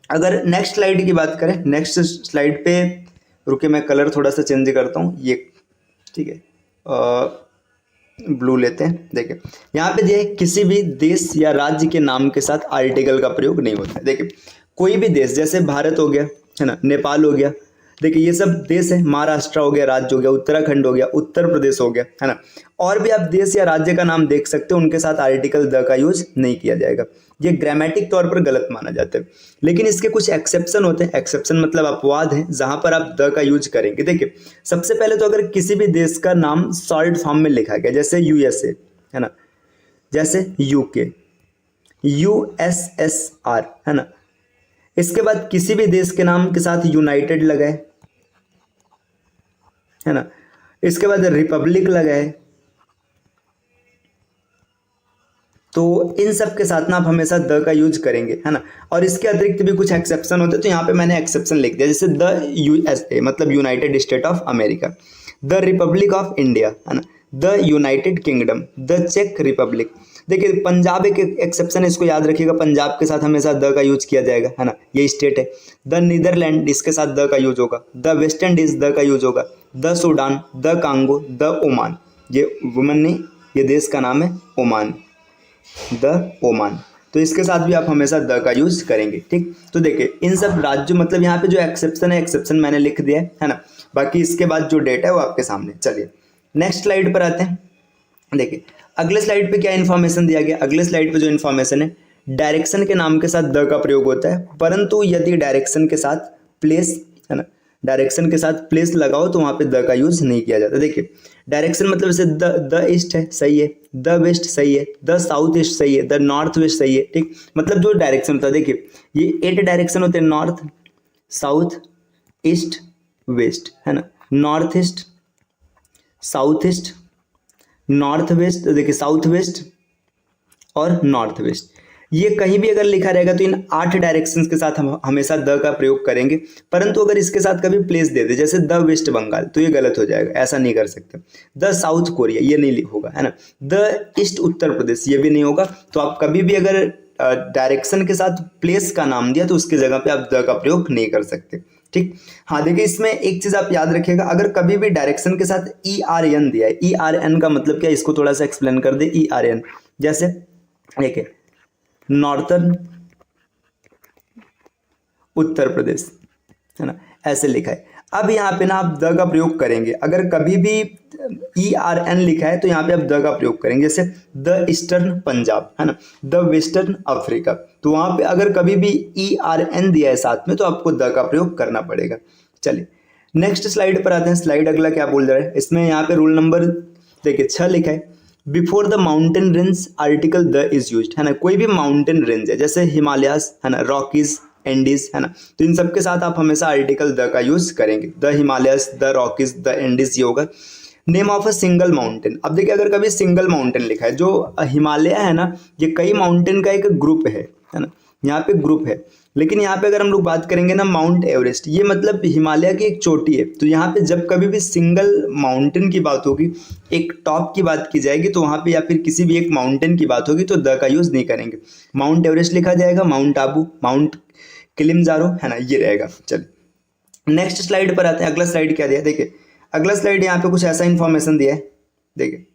[SPEAKER 2] अगर नेक्स्ट स्लाइड की बात करें, नेक्स्ट स्लाइड पे रुके, मैं कलर थोड़ा सा चेंज करता हूँ, ये ठीक है, ब्लू लेते हैं। देखिए यहाँ पे दिया है किसी भी देश या राज्य के नाम के साथ आर्टिकल का प्रयोग नहीं होता है। देखिए कोई भी देश, जैसे भारत हो गया, है ना, नेपाल हो गया, देखिए ये सब देश है, महाराष्ट्र हो गया राज्य हो गया, उत्तराखंड हो गया, उत्तर प्रदेश हो गया, है ना। और भी आप देश या राज्य का नाम देख सकते हो, उनके साथ आर्टिकल द का यूज नहीं किया जाएगा। ये ग्रामेटिक तौर पर गलत माना जाता है, लेकिन इसके कुछ एक्सेप्शन होते हैं। एक्सेप्शन मतलब अपवाद है, जहां पर आप द का यूज करेंगे। देखिए सबसे पहले तो अगर किसी भी देश का नाम शॉर्ट फॉर्म में लिखा गया, जैसे यूएसए, है ना, जैसे यूके, यूएसएसआर, है ना, इसके बाद किसी भी देश के नाम के साथ यूनाइटेड लगाए, है ना, इसके बाद रिपब्लिक लगाए, तो इन सब के साथ ना आप हमेशा द का यूज करेंगे, है ना। और इसके अतिरिक्त भी कुछ एक्सेप्शन होते हैं, तो यहाँ पे मैंने एक्सेप्शन लिख दिया, जैसे द USA मतलब United State of America, the Republic of India, है ना, द यूनाइटेड किंगडम, द चेक रिपब्लिक। देखिए पंजाब एक एक्सेप्शन है, इसको याद रखिएगा, पंजाब के साथ हमेशा द का यूज किया जाएगा, है ना, ये स्टेट है। द नीदरलैंड, इसके साथ द का यूज होगा। द वेस्ट इंडीज, द का यूज होगा। The Sudan, the Congo, the Oman, ये वुमन नहीं, ये देश का नाम है ओमान, द ओमान। तो इसके साथ भी आप हमेशा द का यूज करेंगे, ठीक। तो देखिए इन सब राज्यों मतलब यहाँ पे जो एक्सेप्शन है, एक्सेप्शन मैंने लिख दिया है ना। बाकी इसके बाद जो डेटा है वो आपके सामने। चलिए नेक्स्ट स्लाइड पर आते हैं। देखिए अगले स्लाइड पे क्या इन्फॉर्मेशन दिया गया। अगले स्लाइड पे जो इन्फॉर्मेशन है, डायरेक्शन के नाम के साथ द का प्रयोग होता है, परंतु यदि डायरेक्शन के साथ प्लेस, है ना, डायरेक्शन के साथ प्लेस लगाओ तो वहाँ पे द का यूज नहीं किया जाता। देखिए डायरेक्शन मतलब जैसे द ईस्ट है, सही है, द वेस्ट सही है, द साउथ ईस्ट सही है, द नॉर्थ वेस्ट सही है, ठीक। मतलब जो डायरेक्शन होता है, देखिए ये 8 डायरेक्शन होते हैं, नॉर्थ, साउथ, ईस्ट, वेस्ट, है ना, north east, south east, north west, देखिए साउथ वेस्ट और नॉर्थ वेस्ट। ये कहीं भी अगर लिखा रहेगा तो इन 8 डायरेक्शंस के साथ हम हमेशा द का प्रयोग करेंगे, परंतु अगर इसके साथ कभी प्लेस दे दे जैसे द वेस्ट बंगाल तो ये गलत हो जाएगा, ऐसा नहीं कर सकते। द साउथ कोरिया ये नहीं होगा, है ना। द ईस्ट उत्तर प्रदेश ये भी नहीं होगा। तो आप कभी भी अगर डायरेक्शन के साथ प्लेस का नाम दिया तो उसकी जगह पे आप द का प्रयोग नहीं कर सकते, ठीक। हाँ देखिए इसमें एक चीज आप याद रखिएगा, अगर कभी भी डायरेक्शन के साथ ERN दिया है, ERN का मतलब क्या है, इसको थोड़ा सा एक्सप्लेन कर दे। ERN जैसे देखिए नॉर्थर्न उत्तर प्रदेश, है ना, ऐसे लिखा है। अब यहाँ पे ना आप द का प्रयोग करेंगे, अगर कभी भी ERN लिखा है तो यहाँ पे आप द का प्रयोग करेंगे, जैसे द ईस्टर्न पंजाब, है ना, द वेस्टर्न अफ्रीका। तो वहाँ पे अगर कभी भी ERN दिया है साथ में तो आपको द का प्रयोग करना पड़ेगा। चलिए नेक्स्ट स्लाइड पर आते हैं। स्लाइड अगला क्या बोल रहा है, इसमें यहाँ पे रूल नंबर देखिए 6 लिखा है, before the mountain range article the is used, है ना। कोई भी माउंटेन रेंज है जैसे हिमालयास, है ना, रॉकीज, एंडीज, है ना, तो इन सब के साथ आप हमेशा आर्टिकल द का यूज करेंगे। The Himalayas, the Rockies, the Andes ये होगा। Name of a single mountain, अब देखिए अगर कभी सिंगल माउंटेन लिखा है, जो हिमालय है ना ये कई माउंटेन का एक ग्रुप है ना, यहाँ पे ग्रुप है। लेकिन यहाँ पे अगर हम लोग बात करेंगे ना माउंट एवरेस्ट, ये मतलब हिमालय की एक चोटी है। तो यहाँ पे जब कभी भी सिंगल माउंटेन की बात होगी, एक टॉप की बात की जाएगी, तो वहाँ पे या फिर किसी भी एक माउंटेन की बात होगी तो द का यूज नहीं करेंगे। माउंट एवरेस्ट लिखा जाएगा, माउंट आबू, माउंट किलिमंजारो, है ना, ये रहेगा। चलिए नेक्स्ट स्लाइड पर आते हैं। अगला स्लाइड क्या दिया, देखिए अगला स्लाइड यहाँ पे कुछ ऐसा इंफॉर्मेशन दिया है। देखिए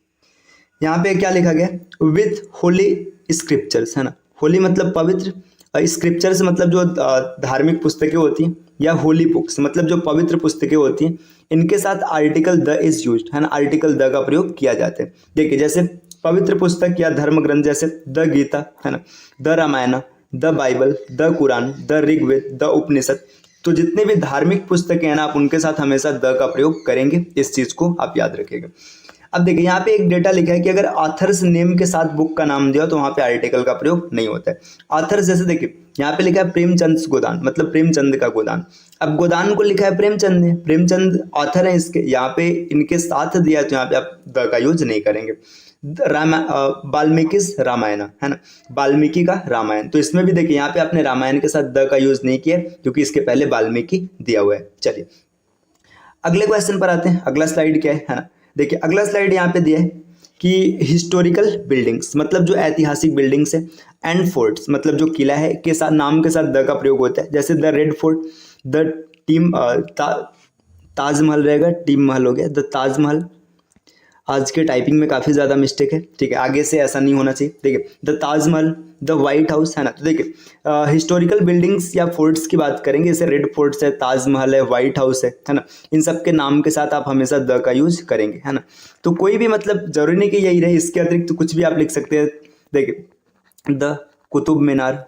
[SPEAKER 2] यहाँ पे क्या लिखा गया, विथ होली स्क्रिप्चर्स, है ना, होली मतलब पवित्र, स्क्रिप्चर्स मतलब जो धार्मिक पुस्तकें होती हैं, या होली बुक्स मतलब जो पवित्र पुस्तकें होती हैं, इनके साथ आर्टिकल द इज यूज्ड, है ना, आर्टिकल द का प्रयोग किया जाता है। देखिए जैसे पवित्र पुस्तक या धर्म ग्रंथ जैसे द गीता, है ना, the Ramayana, the Bible, the Quran, the Rigveda, the Upanishad. तो जितने भी धार्मिक पुस्तकें हैं ना आप उनके साथ हमेशा द का प्रयोग करेंगे, इस चीज को आप याद रखिएगा। अब देखिए यहाँ पे एक डेटा लिखा है कि अगर ऑथर्स नेम के साथ बुक का नाम दिया तो वहाँ पे आर्टिकल का प्रयोग नहीं होता है। ऑथर्स जैसे देखिए यहाँ पे लिखा है प्रेमचंद गोदान, मतलब प्रेमचंद का गोदान। अब गोदान को लिखा है प्रेमचंद ने, प्रेमचंद ऑथर है इसके, यहाँ पे इनके साथ दिया है तो यहाँ पे आप द का यूज नहीं करेंगे। वाल्मीकि रामायण, है ना, वाल्मीकि का रामायण, तो इसमें भी देखिए यहाँ पे आपने रामायण के साथ द का यूज नहीं किया क्योंकि इसके पहले वाल्मीकि दिया हुआ है। चलिए अगले क्वेश्चन पर आते हैं। अगला स्लाइड क्या है ना, देखिए अगला स्लाइड यहाँ पे दिया है कि हिस्टोरिकल बिल्डिंग्स मतलब जो ऐतिहासिक बिल्डिंग्स है, एंड फोर्ट्स मतलब जो किला है के साथ नाम के साथ द का प्रयोग होता है। जैसे the red fort, the Taj Mahal रहेगा, टीम महल हो गया, द ताजमहल। आज के टाइपिंग में काफ़ी ज़्यादा मिस्टेक है, ठीक है, आगे से ऐसा नहीं होना चाहिए। देखिए the Taj Mahal, the white house, है ना। तो देखिए हिस्टोरिकल बिल्डिंग्स या फोर्ट्स की बात करेंगे, जैसे रेड फोर्ट्स है, ताजमहल है, वाइट हाउस है ना, इन सब के नाम के साथ आप हमेशा द का यूज करेंगे, है ना। तो कोई भी मतलब जरूरी नहीं कि यही रहे, इसके अतिरिक्त तो कुछ भी आप लिख सकते हैं। देखिए द कुतुब मीनार,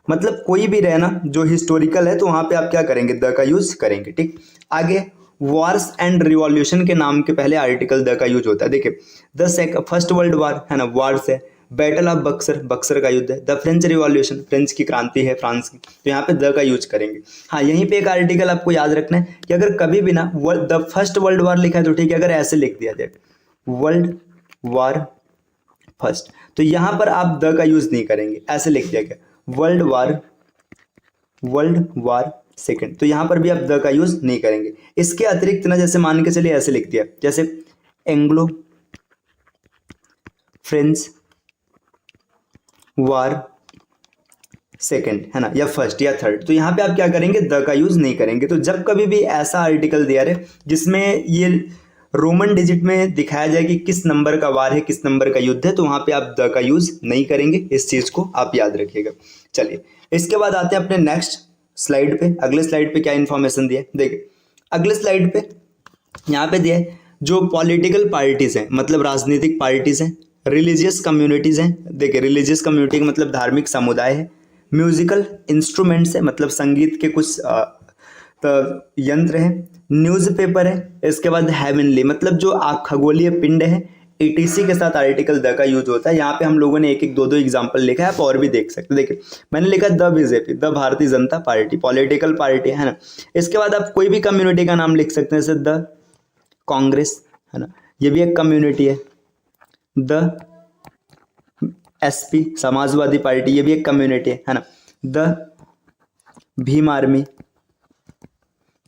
[SPEAKER 2] मतलब कोई भी रहे ना जो हिस्टोरिकल है तो वहाँ पे आप क्या करेंगे, द का यूज करेंगे, ठीक। आगे वॉर्स एंड रिवॉल्यूशन के नाम के पहले आर्टिकल द का यूज होता है। देखिए फर्स्ट वर्ल्ड वॉर, है ना, वॉर्स है। बैटल ऑफ बक्सर, बक्सर का युद्ध है। द फ्रेंच रिवॉल्यूशन, फ्रेंच की क्रांति है फ्रांस की, तो यहाँ पे द का यूज करेंगे। हाँ यहीं पे एक आर्टिकल आपको याद रखना है कि अगर कभी भी ना द फर्स्ट वर्ल्ड वॉर लिखा है तो ठीक है, अगर ऐसे लिख दिया जाए वर्ल्ड वॉर फर्स्ट। तो यहाँ पर आप द का यूज नहीं करेंगे, ऐसे लिख दिया गया वर्ल्ड वार सेकेंड, तो यहाँ पर भी आप द का यूज नहीं करेंगे। इसके अतिरिक्त ना जैसे मान के चलिए ऐसे लिख दिया, जैसे एंग्लो फ्रेंच वार सेकेंड, है ना, या फर्स्ट या थर्ड, तो यहाँ पे आप क्या करेंगे, द का यूज नहीं करेंगे। तो जब कभी भी ऐसा आर्टिकल दिया रहे जिसमें ये रोमन डिजिट में दिखाया जाए कि किस नंबर का वार है, किस नंबर का युद्ध है, तो वहां पे आप द का यूज नहीं करेंगे। इस चीज को आप याद रखिएगा। चलिए इसके बाद आते हैं अपने नेक्स्ट स्लाइड पे। अगले स्लाइड पे क्या इंफॉर्मेशन दिया है, देखिए अगले स्लाइड पे यहाँ पे दिया है जो पॉलिटिकल पार्टीज हैं, मतलब राजनीतिक पार्टीज हैं, रिलीजियस कम्युनिटीज हैं, देखिए रिलीजियस कम्युनिटी का मतलब धार्मिक समुदाय है, म्यूजिकल इंस्ट्रूमेंट्स है, मतलब संगीत के कुछ यंत्र है, न्यूज़पेपर है, इसके बाद हेवनली मतलब जो खगोलीय पिंड है, ETC के साथ आर्टिकल द का यूज होता है। यहाँ पे हम लोगों ने एक एक दो एग्जांपल लिखा है, आप और भी देख सकते हैं। देखिए मैंने लिखा the BJP, the Bharatiya Janata party, political party है ना। इसके बाद आप कोई भी कम्युनिटी का नाम लिख सकते हैं, जैसे द कांग्रेस, है ना, ये भी एक कम्युनिटी है। द SP समाजवादी पार्टी, ये भी एक कम्युनिटी है ना। The Bhim army.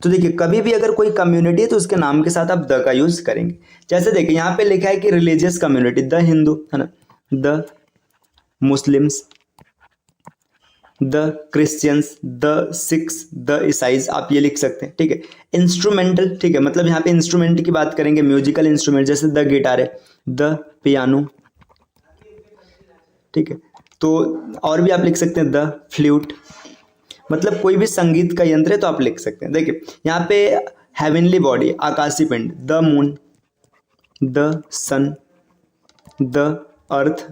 [SPEAKER 2] तो देखिए कभी भी अगर कोई कम्युनिटी है तो उसके नाम के साथ आप द का यूज करेंगे। जैसे देखिए यहाँ पे लिखा है कि रिलीजियस कम्युनिटी, द हिंदू, है ना, the Muslims, the Christians, the Sikhs, the ईसाइज, आप ये लिख सकते हैं, ठीक है। इंस्ट्रूमेंटल, ठीक है, मतलब यहाँ पे इंस्ट्रूमेंट की बात करेंगे, म्यूजिकल इंस्ट्रूमेंट, जैसे द गिटार है, द पियानो, ठीक है। तो और भी आप लिख सकते हैं द फ्लूट, मतलब कोई भी संगीत का यंत्र है तो आप लिख सकते हैं। देखिए यहाँ पे हेवनली बॉडी, आकाशीय पिंड, the moon, the sun, the earth,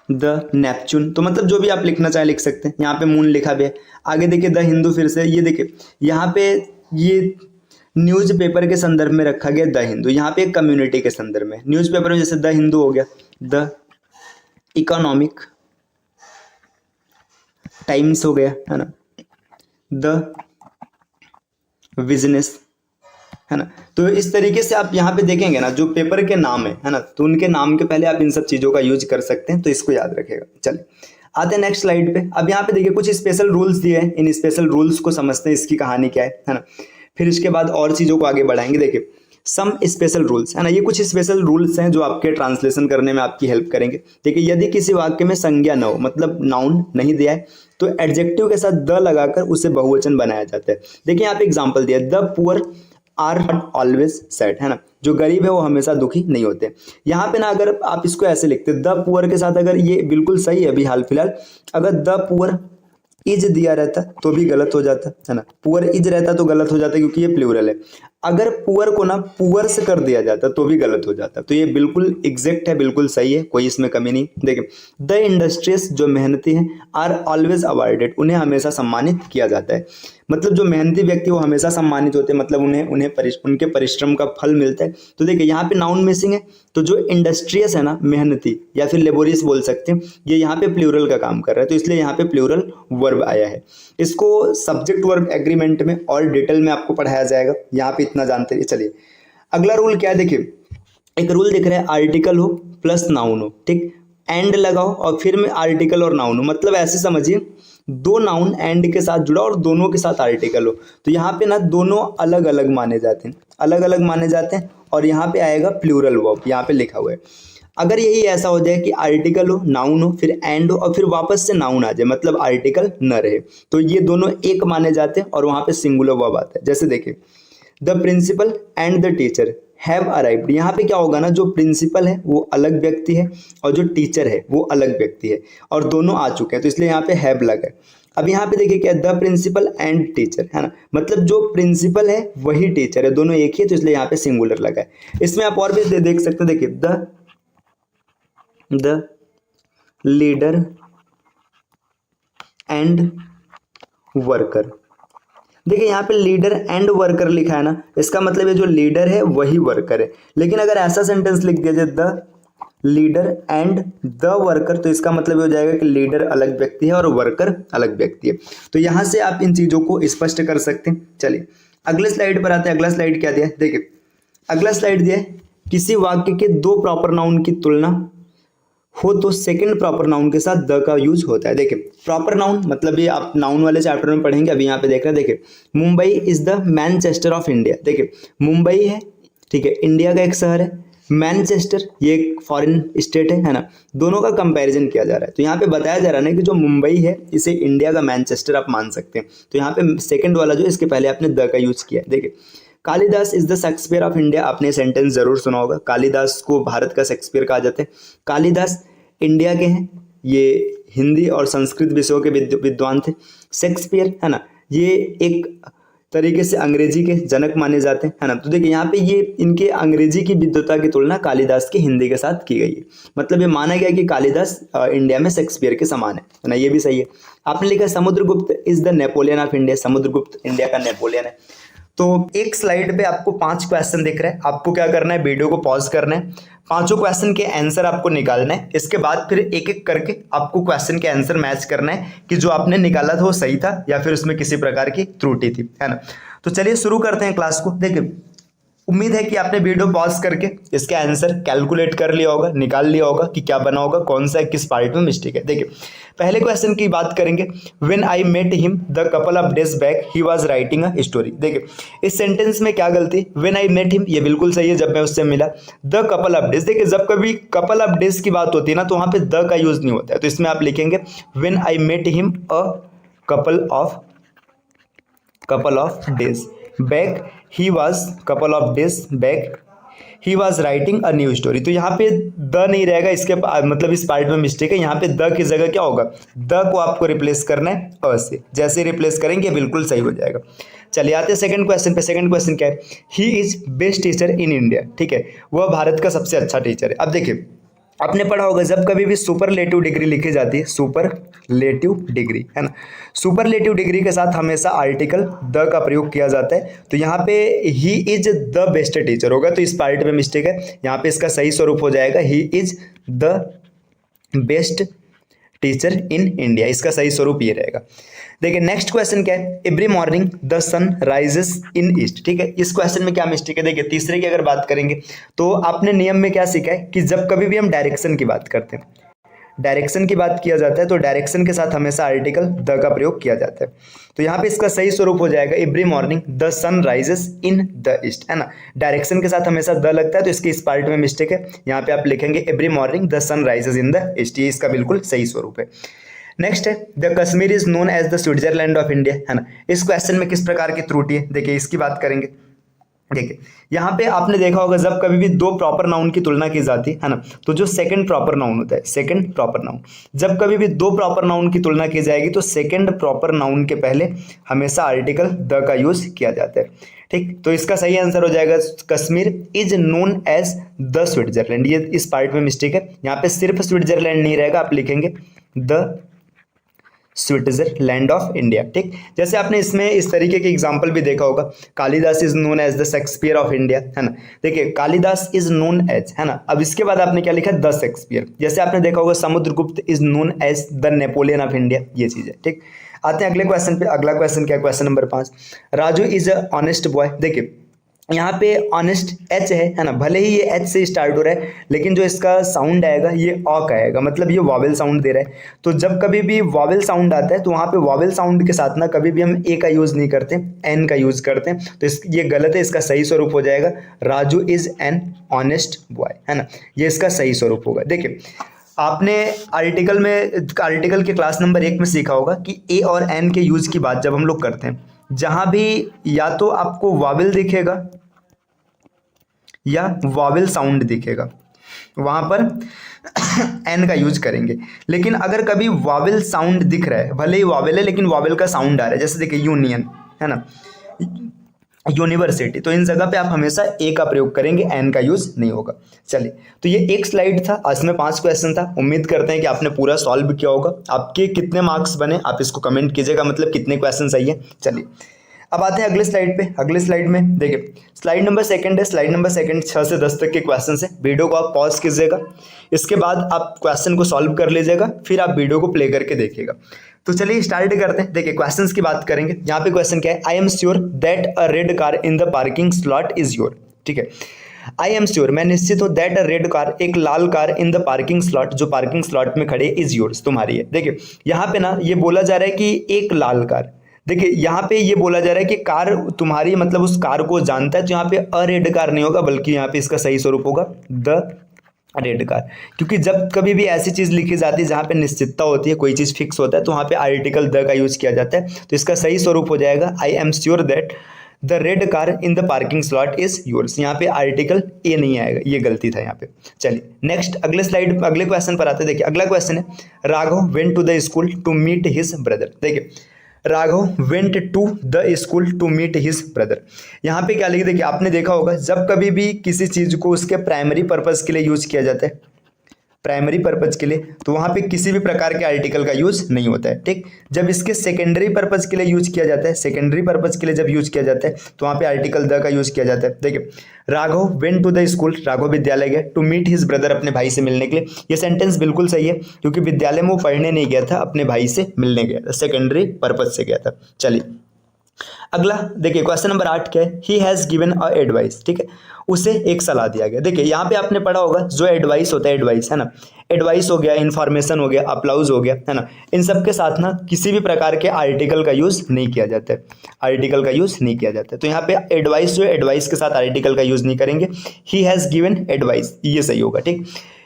[SPEAKER 2] the Neptune, तो मतलब जो भी आप लिखना चाहे लिख सकते हैं। यहाँ पे मून लिखा भी है। आगे देखिए द हिंदू, फिर से ये देखिए यहाँ पे ये न्यूज़पेपर के संदर्भ में रखा गया द हिंदू, यहाँ पे एक कम्युनिटी के संदर्भ में। न्यूज़पेपर में जैसे द हिंदू हो गया, द इकोनॉमिक टाइम्स हो गया, है ना, द बिजनेस, है ना। तो इस तरीके से आप यहाँ पे देखेंगे ना जो पेपर के नाम है ना, तो उनके नाम के पहले आप इन सब चीज़ों का यूज कर सकते हैं, तो इसको याद रखिएगा। चलिए आते हैं नेक्स्ट स्लाइड पे। अब यहाँ पे देखिए कुछ स्पेशल रूल्स दिए हैं, इन स्पेशल रूल्स को समझते हैं, इसकी कहानी क्या है ना। फिर इसके बाद और चीज़ों को आगे बढ़ाएंगे। देखिए सम स्पेशल रूल्स, है ना, ये कुछ स्पेशल रूल्स हैं जो आपके ट्रांसलेशन करने में आपकी हेल्प करेंगे। देखिए यदि किसी वाक्य में संज्ञा न हो, मतलब नाउन नहीं दिया है, तो एडजेक्टिव के साथ द लगाकर उसे बहुवचन बनाया जाता है। देखिए यहाँ पे एग्जांपल दिया, the poor are not always sad, है ना, जो गरीब है वो हमेशा दुखी नहीं होते। यहाँ पे ना अगर आप इसको ऐसे लिखते द पुअर के साथ, अगर ये बिल्कुल सही है अभी हाल फिलहाल, अगर द पुअर इज दिया रहता तो भी गलत हो जाता, है ना, पुअर इज रहता तो गलत हो जाता क्योंकि ये प्लूरल है। अगर पुअर को ना पुअर से कर दिया जाता तो भी गलत हो जाता। तो ये बिल्कुल एग्जैक्ट है, बिल्कुल सही है, कोई इसमें कमी नहीं। देखिए द इंडस्ट्रियस, जो मेहनती हैं, आर ऑलवेज अवॉर्डेड, उन्हें हमेशा सम्मानित किया जाता है। मतलब जो मेहनती व्यक्ति वो हमेशा सम्मानित होते हैं, मतलब उनके परिश्रम का फल मिलता है। तो देखिए यहाँ पे नाउन मिसिंग है, तो जो इंडस्ट्रियस है ना, मेहनती या फिर लेबोरियस बोल सकते हैं, ये यहाँ पे प्लूरल का काम कर रहा है, तो इसलिए यहाँ पे प्लूरल वर्ब आया है। इसको सब्जेक्ट वर्ब एग्रीमेंट में और डिटेल में आपको पढ़ाया जाएगा, यहाँ पे इतना जानते रहिए। चलिए अगला रूल क्या है, देखिए एक रूल दिख रहा है, आर्टिकल हो प्लस नाउन हो, ठीक, एंड लगाओ और फिर में आर्टिकल और नाउन हो, मतलब ऐसे समझिए दो नाउन एंड के साथ जुड़ा और दोनों के साथ आर्टिकल हो। तो यहाँ पे ना दोनों अलग अलग माने जाते हैं, अलग अलग माने जाते हैं, और यहाँ पे आएगा प्लूरल वर्ब, यहाँ पे लिखा हुआ है। अगर यही ऐसा हो जाए कि आर्टिकल हो, नाउन हो, फिर एंड हो और फिर वापस से नाउन आ जाए, मतलब आर्टिकल न रहे, तो ये दोनों एक माने जाते हैं और वहाँ पे सिंगुलर वर्ब आता है। जैसे देखिए the principal and the teacher have arrived, यहाँ पे क्या होगा ना, जो प्रिंसिपल है वो अलग व्यक्ति है और जो टीचर है वो अलग व्यक्ति है, और दोनों आ चुके हैं, तो इसलिए यहाँ पे हैव लगा है। अब यहाँ पे देखिए क्या, द प्रिंसिपल एंड टीचर, है ना, मतलब जो प्रिंसिपल है वही टीचर है, दोनों एक ही है, तो इसलिए यहाँ पे सिंगुलर लगा है। इसमें आप और भी देख सकते हैं, देखिए द लीडर एंड वर्कर, देखिए यहाँ पे लीडर एंड वर्कर लिखा है ना, इसका मतलब ये जो लीडर है वही वर्कर है। लेकिन अगर ऐसा सेंटेंस लिख दिया जाए the leader and the worker, तो इसका मतलब ये हो जाएगा कि लीडर अलग व्यक्ति है और वर्कर अलग व्यक्ति है। तो यहाँ से आप इन चीज़ों को स्पष्ट कर सकते हैं। चलिए अगले स्लाइड पर आते हैं। अगला स्लाइड क्या दिया है, देखिए अगला स्लाइड दिया है किसी वाक्य के दो प्रॉपर नाउन की तुलना हो तो सेकंड प्रॉपर नाउन के साथ द का यूज होता है। देखिए प्रॉपर नाउन मतलब ये आप नाउन वाले चैप्टर में पढ़ेंगे, अभी यहाँ पे देख रहे हैं। देखिए Mumbai is the Manchester of India. देखिए मुंबई है, ठीक है, इंडिया का एक शहर है। मैनचेस्टर ये एक फॉरेन स्टेट है ना। दोनों का कंपैरिजन किया जा रहा है, तो यहाँ पे बताया जा रहा है ना कि जो मुंबई है इसे इंडिया का मैनचेस्टर आप मान सकते हैं। तो यहाँ पे सेकंड वाला जो इसके पहले आपने द का यूज किया है। देखिए Kalidas is the Shakespeare of India, आपने सेंटेंस जरूर सुना होगा। कालिदास को भारत का शेक्सपियर कहा जाता है। कालिदास इंडिया के हैं, ये हिंदी और संस्कृत विषयों के विद्वान थे। शेक्सपियर है ना, ये एक तरीके से अंग्रेजी के जनक माने जाते हैं, है ना। तो देखिए यहाँ पे ये इनके अंग्रेजी की विद्वता की तुलना कालिदास की हिंदी के साथ की गई है। मतलब ये माना गया कि कालिदास इंडिया में शेक्सपियर के समान है ना। ये भी सही है। आपने लिखा Samudragupta is the Napoleon of India, Samudragupta India का नेपोलियन है। तो एक स्लाइड पे आपको 5 क्वेश्चन दिख रहे हैं। आपको क्या करना है, वीडियो को पॉज करना है, पांचों क्वेश्चन के आंसर आपको निकालना है। इसके बाद फिर एक एक करके आपको क्वेश्चन के आंसर मैच करना है कि जो आपने निकाला था वो सही था या फिर उसमें किसी प्रकार की त्रुटि थी, है ना। तो चलिए शुरू करते हैं क्लास को। देखिए उम्मीद है कि आपने वीडियो पॉज करके इसके आंसर कैलकुलेट कर लिया होगा, निकाल लिया होगा कि क्या बना होगा, कौन सा किस पार्ट में मिस्टेक है। देखिए पहले क्वेश्चन की बात करेंगे। When I met him the couple of days back he was writing a story. देखिए इस सेंटेंस में क्या गलती, व्हेन आई मेट हिम ये बिल्कुल सही है, जब मैं उससे मिला। द कपल ऑफ डेज, देखिए जब कभी कपल ऑफ डेज की बात होती है ना तो वहां पे द का यूज नहीं होता है। तो इसमें आप लिखेंगे when I met him a couple of days back he was couple of days back he was writing a new story. तो यहाँ पे द नहीं रहेगा, इसके मतलब इस पार्ट में मिस्टेक है। यहाँ पे द की जगह क्या होगा, द को आपको रिप्लेस करना है अ से। जैसे रिप्लेस करेंगे बिल्कुल सही हो जाएगा। चलिए आते हैं सेकंड क्वेश्चन पे। सेकंड क्वेश्चन क्या है, he is best teacher in India. ठीक है, वह भारत का सबसे अच्छा टीचर है। अब देखिए आपने पढ़ा होगा जब कभी भी सुपरलेटिव डिग्री लिखी जाती है, सुपरलेटिव डिग्री, है ना, सुपरलेटिव डिग्री के साथ हमेशा आर्टिकल द का प्रयोग किया जाता है। तो यहाँ पे he is the best teacher होगा, तो इस पार्ट में मिस्टेक है। यहाँ पे इसका सही स्वरूप हो जाएगा he is the best teacher in India, इसका सही स्वरूप ये रहेगा। देखिए नेक्स्ट क्वेश्चन क्या है, every morning the sun rises in east. ठीक है, इस क्वेश्चन में क्या मिस्टेक है। देखिए तीसरे की अगर बात करेंगे तो आपने नियम में क्या सीखा है कि जब कभी भी हम डायरेक्शन की बात करते हैं, डायरेक्शन की बात किया जाता है तो डायरेक्शन के साथ हमेशा आर्टिकल द का प्रयोग किया जाता है। तो यहाँ पे इसका सही स्वरूप हो जाएगा every morning the sun rises in the east, है ना। डायरेक्शन के साथ हमेशा द लगता है तो इसके इस पार्ट में मिस्टेक है। यहाँ पे आप लिखेंगे every morning the sun rises in the east, ये इसका बिल्कुल सही स्वरूप है। नेक्स्ट है the Kashmir is known as the Switzerland of India, है ना। इस क्वेश्चन में किस प्रकार की त्रुटि है, देखिए इसकी बात करेंगे। देखिए यहाँ पे आपने देखा होगा जब कभी भी दो प्रॉपर नाउन की तुलना की जाती है ना, तो जो सेकंड प्रॉपर नाउन होता है, सेकंड प्रॉपर नाउन, जब कभी भी दो प्रॉपर नाउन की तुलना की जाएगी तो सेकंड प्रॉपर नाउन के पहले हमेशा आर्टिकल द का यूज किया जाता है। ठीक, तो इसका सही आंसर हो जाएगा Kashmir is known as the Switzerland. ये इस पार्ट में मिस्टेक है, यहाँ पे सिर्फ स्विट्जरलैंड नहीं रहेगा, आप लिखेंगे द स्विट्जरलैंड ऑफ इंडिया। ठीक, जैसे आपने इसमें इस तरीके के एग्जाम्पल भी देखा होगा, Kalidas is known as the Shakespeare of India, है ना। देखिए कालिदास इज नोन एज, है ना। अब इसके बाद आपने क्या लिखा, द शेक्सपियर। जैसे आपने देखा होगा Samudragupta is known as the Napoleon of India, ये चीज है। ठीक, आते हैं अगले क्वेश्चन पे। अगला क्वेश्चन क्या, question number 5, Raju is a honest boy. देखिए यहाँ पे ऑनेस्ट एच है ना, भले ही ये एच से स्टार्ट हो रहा है लेकिन जो इसका साउंड आएगा ये ऑ का आएगा, मतलब ये वॉवेल साउंड दे रहा है। तो जब कभी भी वॉवेल साउंड आता है तो वहाँ पे वॉवेल साउंड के साथ ना कभी भी हम ए का यूज नहीं करते, एन का यूज करते हैं। तो ये गलत है, इसका सही स्वरूप हो जाएगा Raju is an honest boy, है ना, ये इसका सही स्वरूप होगा। देखिए आपने आर्टिकल के क्लास नंबर 1 में सीखा होगा कि ए और एन के यूज की बात जब हम लोग करते हैं, जहां भी या तो आपको वॉवेल दिखेगा या वॉवेल साउंड दिखेगा वहां पर एन का यूज करेंगे। लेकिन अगर कभी वॉवेल साउंड दिख रहा है, भले ही वॉवेल है लेकिन वॉवेल का साउंड आ रहा है, जैसे देखिए यूनियन, है ना, यूनिवर्सिटी, तो इन जगह पे आप हमेशा ए का प्रयोग करेंगे, एन का यूज नहीं होगा। चलिए तो ये एक स्लाइड था, इसमें 5 क्वेश्चन था। उम्मीद करते हैं कि आपने पूरा सॉल्व किया होगा। आपके कितने मार्क्स बने आप इसको कमेंट कीजिएगा, मतलब कितने क्वेश्चन सही है। चलिए अब आते हैं अगले स्लाइड पे। अगले स्लाइड में देखिए स्लाइड नंबर 2 है। स्लाइड नंबर 2 6 से 10 तक के क्वेश्चन है। वीडियो को आप पॉज कीजिएगा, इसके बाद आप क्वेश्चन को सॉल्व कर लीजिएगा, फिर आप वीडियो को प्ले करके देखिएगा। तो चलिए स्टार्ट करते हैं। देखिए क्वेश्चंस की बात करेंगे। यहाँ पे क्वेश्चन क्या है, I am sure that a red car in the parking slot is your. ठीक है, आई एम श्योर, मैं निश्चित हूँ, दैट अ रेड कार, एक लाल car in the parking slot, जो पार्किंग स्लॉट में खड़े, इज योर्स, तुम्हारी है। देखिए यहाँ पे ना ये बोला जा रहा है कि एक लाल कार, देखिए यहाँ पे ये बोला जा रहा है कि कार तुम्हारी, मतलब उस कार को जानता है, तो यहाँ पे अ रेड कार नहीं होगा, बल्कि यहाँ पे इसका सही स्वरूप होगा द रेड कार। क्योंकि जब कभी भी ऐसी चीज लिखी जाती है जहाँ पे निश्चितता होती है, कोई चीज फिक्स होता है, तो वहाँ पे आर्टिकल द का यूज किया जाता है। तो इसका सही स्वरूप हो जाएगा I am sure that the red car in the parking slot is yours. यहाँ पे आर्टिकल ए नहीं आएगा, ये गलती था यहाँ पे। चलिए नेक्स्ट अगले स्लाइड, अगले क्वेश्चन पर आते हैं। देखिए अगला क्वेश्चन है, Raghav went to the school to meet his brother. देखिए Raghav went to the school to meet his brother, यहाँ पे क्या लिखा, देखिए आपने देखा होगा जब कभी भी किसी चीज को उसके प्राइमरी पर्पज के लिए यूज किया जाता है, प्राइमरी पर्पज के लिए, तो वहाँ पे किसी भी प्रकार के आर्टिकल का यूज नहीं होता है, ठीक। जब इसके सेकेंडरी पर्पज के लिए यूज किया जाता है, सेकेंडरी पर्पज के लिए जब यूज किया जाता है, तो वहाँ पे आर्टिकल द का यूज किया जाता है। देखिए Raghav went to the school, Raghav विद्यालय गया, टू मीट हिज ब्रदर, अपने भाई से मिलने के लिए। ये सेंटेंस बिल्कुल सही है, क्योंकि विद्यालय में वो पढ़ने नहीं गया था, अपने भाई से मिलने गया था, सेकेंडरी पर्पज से गया था। चलिए अगला देखिए क्वेश्चन नंबर 8 क्या है, he has given a advice, ठीक है, उसे एक सलाह दिया गया। देखिए यहाँ पे आपने पढ़ा होगा जो एडवाइस होता है, एडवाइस है ना, एडवाइस हो गया, इन्फॉर्मेशन हो गया, अप्लाउज हो गया, है ना, इन सब के साथ ना किसी भी प्रकार के आर्टिकल का यूज नहीं किया जाता है, आर्टिकल का यूज नहीं किया जाता है। तो यहाँ पे एडवाइस जो है, एडवाइस के साथ आर्टिकल का यूज नहीं करेंगे, ही हैज़ गिवन एडवाइस, ये सही होगा, ठीक।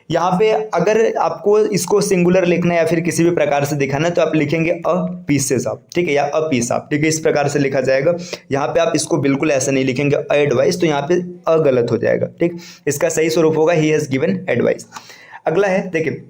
[SPEAKER 2] यहाँ पे अगर आपको इसको सिंगुलर लिखना है या फिर किसी भी प्रकार से दिखाना है, तो आप लिखेंगे अ पीसेस ऑफ, ठीक है, या अ पीस ऑफ, ठीक है, इस प्रकार से लिखा जाएगा। यहाँ पे आप इसको बिल्कुल ऐसा नहीं लिखेंगे अ एडवाइस, तो यहाँ पे अ गलत हो जाएगा, ठीक। इसका सही स्वरूप होगा ही हैज़ गिवन एडवाइस। अगला है देखिए,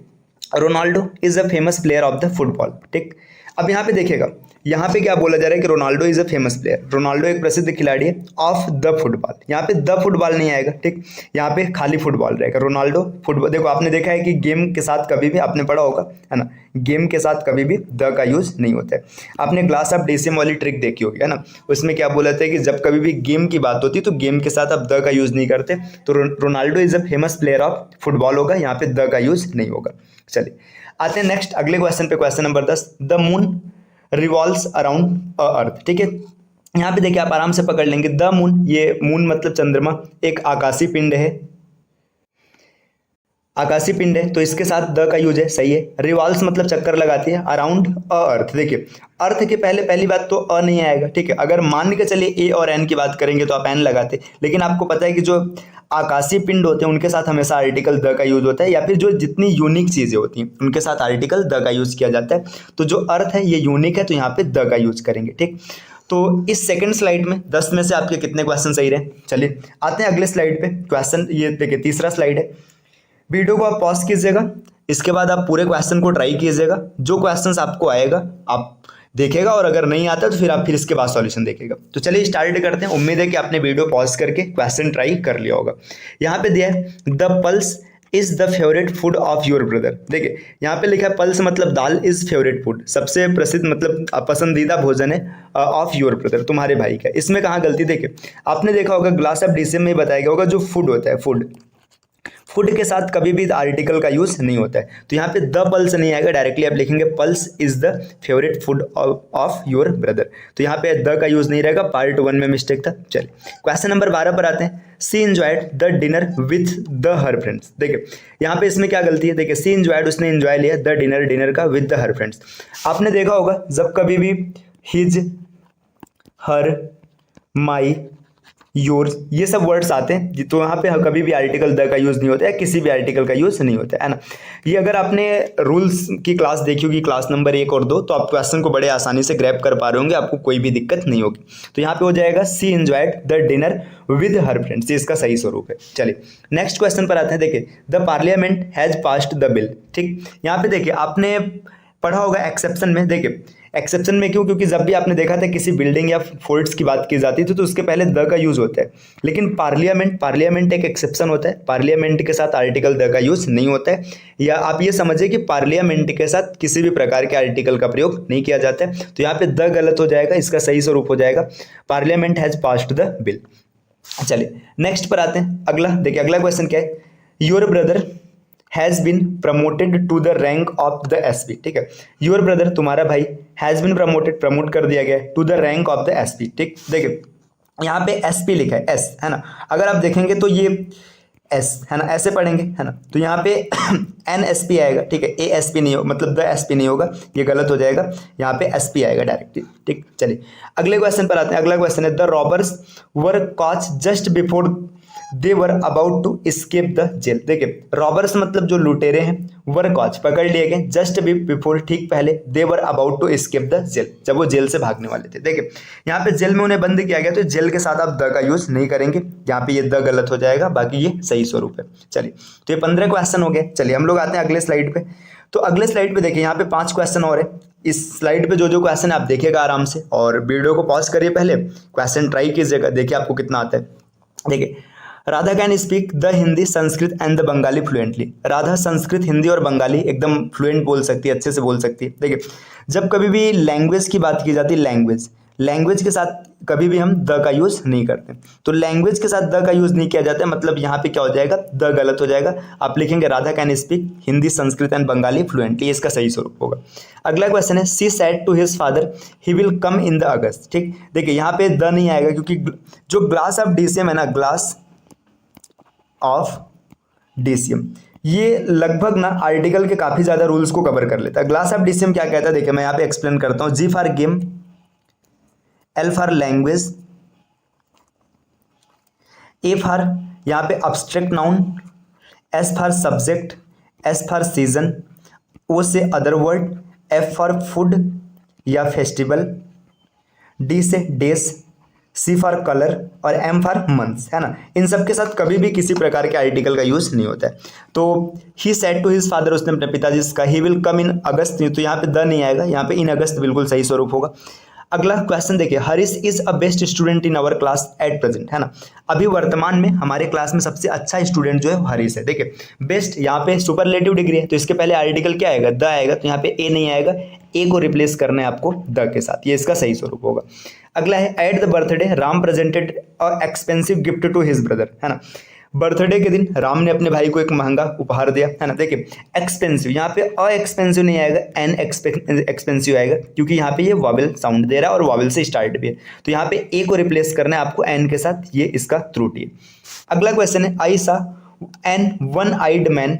[SPEAKER 2] Ronaldo is a famous player of the football, ठीक। अब यहाँ पे देखिएगा, यहाँ पे क्या बोला जा रहा है कि Ronaldo is a famous player, Ronaldo एक प्रसिद्ध खिलाड़ी है ऑफ द फुटबॉल, यहाँ पे द फुटबॉल नहीं आएगा, ठीक, यहाँ पे खाली फुटबॉल रहेगा, रोनाल्डो फुटबॉल। देखो आपने देखा है कि गेम के साथ कभी भी, आपने पढ़ा होगा है ना, गेम के साथ कभी भी द का यूज नहीं होता है। आपने ग्लास ऑफ डेसिम वाली ट्रिक देखी होगी, है ना, उसमें क्या बोला था कि जब कभी भी गेम की बात होती है तो गेम के साथ आप द का यूज नहीं करते, तो Ronaldo is a famous player of football होगा, यहाँ पे द का यूज नहीं होगा। चलिए आते हैं नेक्स्ट अगले क्वेश्चन पे, question number 10, the moon revolves around a earth, ठीक है। यहाँ पे देखिए आप आराम से पकड़ लेंगे, द मून, ये मून मतलब चंद्रमा, एक आकाशीय पिंड है, आकाशीय पिंड है, तो इसके साथ द का यूज है, सही है। रिवॉल्व्स मतलब चक्कर लगाती है, अराउंड अ अर्थ, देखिए अर्थ के पहले पहली बात तो अ नहीं आएगा, ठीक है। अगर मान के चलिए ए और एन की बात करेंगे तो आप एन लगाते, लेकिन आपको पता है कि जो आकाशीय पिंड होते हैं उनके साथ हमेशा आर्टिकल द का यूज होता है, या फिर जो जितनी यूनिक चीजें होती हैं उनके साथ आर्टिकल द का यूज किया जाता है। तो जो अर्थ है ये यूनिक है, तो यहाँ पे द का यूज करेंगे, ठीक। तो इस सेकंड स्लाइड में 10 में से आपके कितने क्वेश्चन सही रहे। चलिए आते हैं अगले स्लाइड पे, क्वेश्चन ये देखिए तीसरा स्लाइड है। वीडियो को आप पॉज कीजिएगा, इसके बाद आप पूरे क्वेश्चन को ट्राई कीजिएगा, जो क्वेश्चन आपको आएगा आप देखेगा, और अगर नहीं आता तो फिर आप इसके बाद सॉल्यूशन देखेगा। तो चलिए स्टार्ट करते हैं। उम्मीद है कि आपने वीडियो पॉज करके क्वेश्चन ट्राई कर लिया होगा। यहाँ पे दिया है the pulse is the favourite food of your brother. देखिए यहाँ पे लिखा है पल्स मतलब दाल, इज फेवरेट फूड सबसे प्रसिद्ध मतलब पसंदीदा भोजन है ऑफ योर ब्रदर, तुम्हारे भाई का। इसमें कहाँ गलती, देखिए आपने देखा होगा ग्लास ऑफ डिसिम में बताया गया होगा जो फूड होता है, फूड, फूड के साथ कभी भी आर्टिकल का यूज नहीं होता है, तो यहाँ पे द पल्स नहीं आएगा, डायरेक्टली आप लिखेंगे pulse is the favourite food of your brother, तो यहाँ पे द का यूज नहीं रहेगा, पार्ट 1 में मिस्टेक था। चलिए क्वेश्चन नंबर 12 पर आते हैं। She enjoyed the dinner with the her friends. देखिए यहाँ पे इसमें क्या गलती है, देखिए सी एंजॉयड, उसने एंजॉय लिया द डिनर, डिनर का विद द हर फ्रेंड्स। आपने देखा होगा जब कभी भी हिज, हर, माई, योर्स ये सब वर्ड्स आते हैं, तो यहाँ पे कभी भी आर्टिकल द का यूज नहीं होता है, किसी भी आर्टिकल का यूज नहीं होता है ना। ये अगर आपने रूल्स की क्लास देखी होगी, क्लास नंबर 1 और 2, तो आप क्वेश्चन को बड़े आसानी से ग्रैब कर पा रहे होंगे, आपको कोई भी दिक्कत नहीं होगी। तो यहाँ पे हो जाएगा she enjoyed the dinner with her friends, इसका सही स्वरूप है। चलिए नेक्स्ट क्वेश्चन पर आते हैं। देखिए the parliament has passed the bill, ठीक। यहाँ पे देखिए आपने पढ़ा होगा एक्सेप्शन में, देखिए एक्सेप्शन में क्यों, क्योंकि जब भी आपने देखा था किसी बिल्डिंग या फोर्ट्स की बात की जाती थी तो उसके पहले द का यूज होता है, लेकिन पार्लियामेंट एक एक्सेप्शन होता है, पार्लियामेंट के साथ आर्टिकल द का यूज नहीं होता है, या आप ये समझिए कि पार्लियामेंट के साथ किसी भी प्रकार के आर्टिकल का प्रयोग नहीं किया जाता है, तो यहाँ पे द गलत हो जाएगा, इसका सही स्वरूप हो जाएगा parliament has passed the bill. चलिए नेक्स्ट पर आते हैं। अगला देखिए अगला क्वेश्चन क्या है, your brother has been promoted to the rank of the SP, ठीक है। योर ब्रदर तुम्हारा भाई हैज़ बिन प्रमोटेड, प्रमोट कर दिया गया to the rank of the SP, ठीक। देखिए यहाँ पे SP लिखा है, S है ना, अगर आप देखेंगे तो ये S है ना, ऐसे पढ़ेंगे है ना, तो यहाँ पे NSP आएगा, ठीक है, ASP नहीं हो, मतलब द SP नहीं होगा, ये गलत हो जाएगा, यहाँ पे SP आएगा डायरेक्टली। ठीक, चलिए अगले क्वेश्चन पर आते हैं। अगला क्वेश्चन है the robbers were caught just before they were about to escape the jail. देखिए रॉबर्स मतलब जो लुटेरे हैं, वर कॉच पकड़ लिए गए, जस्ट बिफोर ठीक पहले, they were about to escape the jail, जब वो जेल से भागने वाले थे। देखिए यहाँ पे जेल में उन्हें बंद किया गया, तो जेल के साथ आप द का यूज नहीं करेंगे, यहाँ पे ये द गलत हो जाएगा, बाकी ये सही स्वरूप है। चलिए तो ये 15 क्वेश्चन हो गए। चलिए हम लोग आते हैं अगले स्लाइड पे। तो अगले स्लाइड पे देखिए यहाँ पे 5 क्वेश्चन और है। इस स्लाइड पे जो जो क्वेश्चन है आप देखिएगा आराम से, और वीडियो को पॉज करिए, पहले क्वेश्चन ट्राई कीजिएगा, देखिए आपको कितना आता है। देखिए Radha can speak the Hindi Sanskrit and the Bengali fluently. Radha Sanskrit, Hindi और बंगाली एकदम फ्लुएंट बोल सकती है, अच्छे से बोल सकती है। देखिए जब कभी भी लैंग्वेज की बात की जाती है, लैंग्वेज के साथ कभी भी हम द का यूज नहीं करते, तो लैंग्वेज के साथ द का यूज नहीं किया जाता है, मतलब यहाँ पे क्या हो जाएगा, द गलत हो जाएगा। आप लिखेंगे Radha can speak Hindi Sanskrit and Bengali fluently, इसका सही स्वरूप होगा। अगला क्वेश्चन है she said to his father he will come in the August. ठीक, देखिए यहाँ पे द नहीं आएगा, क्योंकि जो ग्लास ऑफ DCM है ना, ग्लास ऑफ DCM, ये लगभग ना आर्टिकल के काफी ज्यादा रूल्स को कवर कर लेता है। ग्लास ऑफ DCM क्या कहता है, देखिए मैं यहाँ पे एक्सप्लेन करता हूँ। G for game, L for language, A for यहाँ पे abstract noun, S for subject, S for season, O से other word, F for food या फेस्टिवल, D से डेज, C फॉर कलर और M फॉर मंथ्स, है ना। इन सब के साथ कभी भी किसी प्रकार के आर्टिकल का यूज नहीं होता है। तो he said to his father, उसने अपने पिताजी से कहा, ही विल कम इन अगस्त, तो यहाँ पे द नहीं आएगा, यहाँ पे इन अगस्त बिल्कुल सही स्वरूप होगा। अगला क्वेश्चन देखिए, Harish is a best student in our class at present, है ना। अभी वर्तमान में हमारे क्लास में सबसे अच्छा स्टूडेंट जो है हरीश है। देखिए बेस्ट यहाँ पे सुपरलेटिव डिग्री है, तो इसके पहले आर्टिकल क्या आएगा, द आएगा, तो यहाँ पे ए नहीं आएगा, ए को रिप्लेस करना है आपको द के साथ, ये इसका सही स्वरूप होगा। अगला है at the birthday Ram presented a expensive gift to his brother, है ना। बर्थडे के दिन राम ने अपने भाई को एक महंगा उपहार दिया, है ना। देखिए एक्सपेंसिव, यहाँ पे अ एक्सपेंसिव नहीं आएगा, एन एक्सपेंसिव आएगा, क्योंकि यहाँ पे ये वॉवेल साउंड दे रहा है और वॉवेल से स्टार्ट भी है, तो यहाँ पे ए को रिप्लेस करना है आपको एन के साथ, ये इसका त्रुटि है। अगला क्वेश्चन है I saw an one eyed man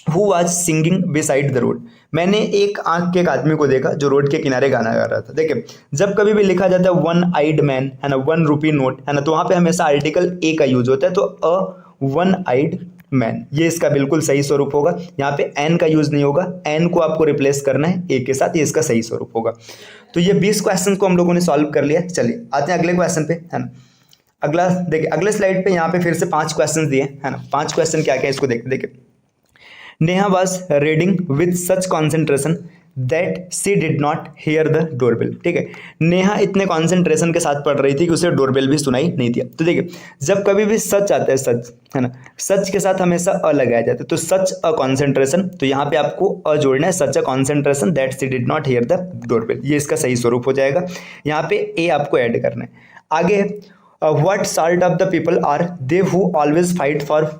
[SPEAKER 2] who was singing beside the road. मैंने एक आंख के एक आदमी को देखा जो रोड के किनारे गाना गा रहा था। देखिए जब कभी भी लिखा जाता है वन आइड मैन, है ना, 1 रुपी नोट, है ना, तो वहां पे हमेशा आर्टिकल ए का यूज होता है, तो अ वन आइड मैन, ये इसका बिल्कुल सही स्वरूप होगा। यहाँ पे एन का यूज नहीं होगा, एन को आपको रिप्लेस करना है ए के साथ, ये इसका सही स्वरूप होगा। तो ये 20 क्वेश्चन को हम लोगों ने सॉल्व कर लिया। चलिए आते हैं अगले क्वेश्चन पे, है ना। अगला देखिए, अगले स्लाइड पे यहाँ पे फिर से 5 क्वेश्चन दिए, है ना। 5 क्वेश्चन क्या क्या इसको देखिए। Neha was reading with such concentration that she did not hear the doorbell। ठीक है, नेहा इतने कंसंट्रेशन के साथ पढ़ रही थी कि उसे डोरबेल भी सुनाई नहीं दिया। तो देखिए जब कभी भी सच आता है, सच, है ना, सच के साथ हमेशा अ लगाया जाता है, तो सच अ कॉन्सेंट्रेशन, तो यहाँ पे आपको अ जोड़ना है, such a concentration that she did not hear the doorbell, ये इसका सही स्वरूप हो जाएगा। यहाँ पे ए आपको ऐड करना है। आगे what sort of the people are they who always fight for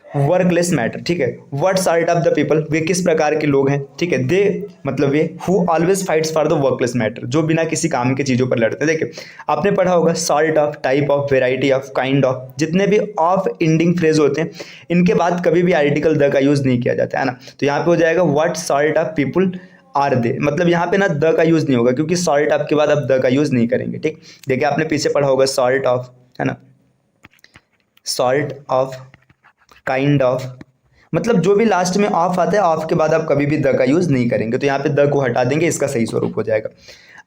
[SPEAKER 2] workless matter. ठीक है, what sort of the people, वे किस प्रकार के लोग हैं। ठीक है, दे मतलब वे, who always fights for the workless matter, जो बिना किसी काम के चीज़ों पर लड़ते हैं। देखिए आपने पढ़ा होगा sort of, type of, variety of, kind of, जितने भी ऑफ एंडिंग फ्रेज होते हैं इनके बाद कभी भी आर्टिकल द का यूज़ नहीं किया जाता है ना। तो यहाँ पे हो जाएगा what sort of people are they, मतलब यहाँ पे ना द का यूज़ नहीं होगा, क्योंकि सॉर्ट ऑफ के बाद आप द का यूज़ नहीं करेंगे। ठीक, देखिए आपने पीछे पढ़ा होगा सॉर्ट ऑफ, है ना, सॉर्ट ऑफ, काइंड ऑफ, मतलब जो भी लास्ट में ऑफ आता है, ऑफ के बाद आप कभी भी द का यूज नहीं करेंगे, तो यहाँ पे द को हटा देंगे, इसका सही स्वरूप हो जाएगा।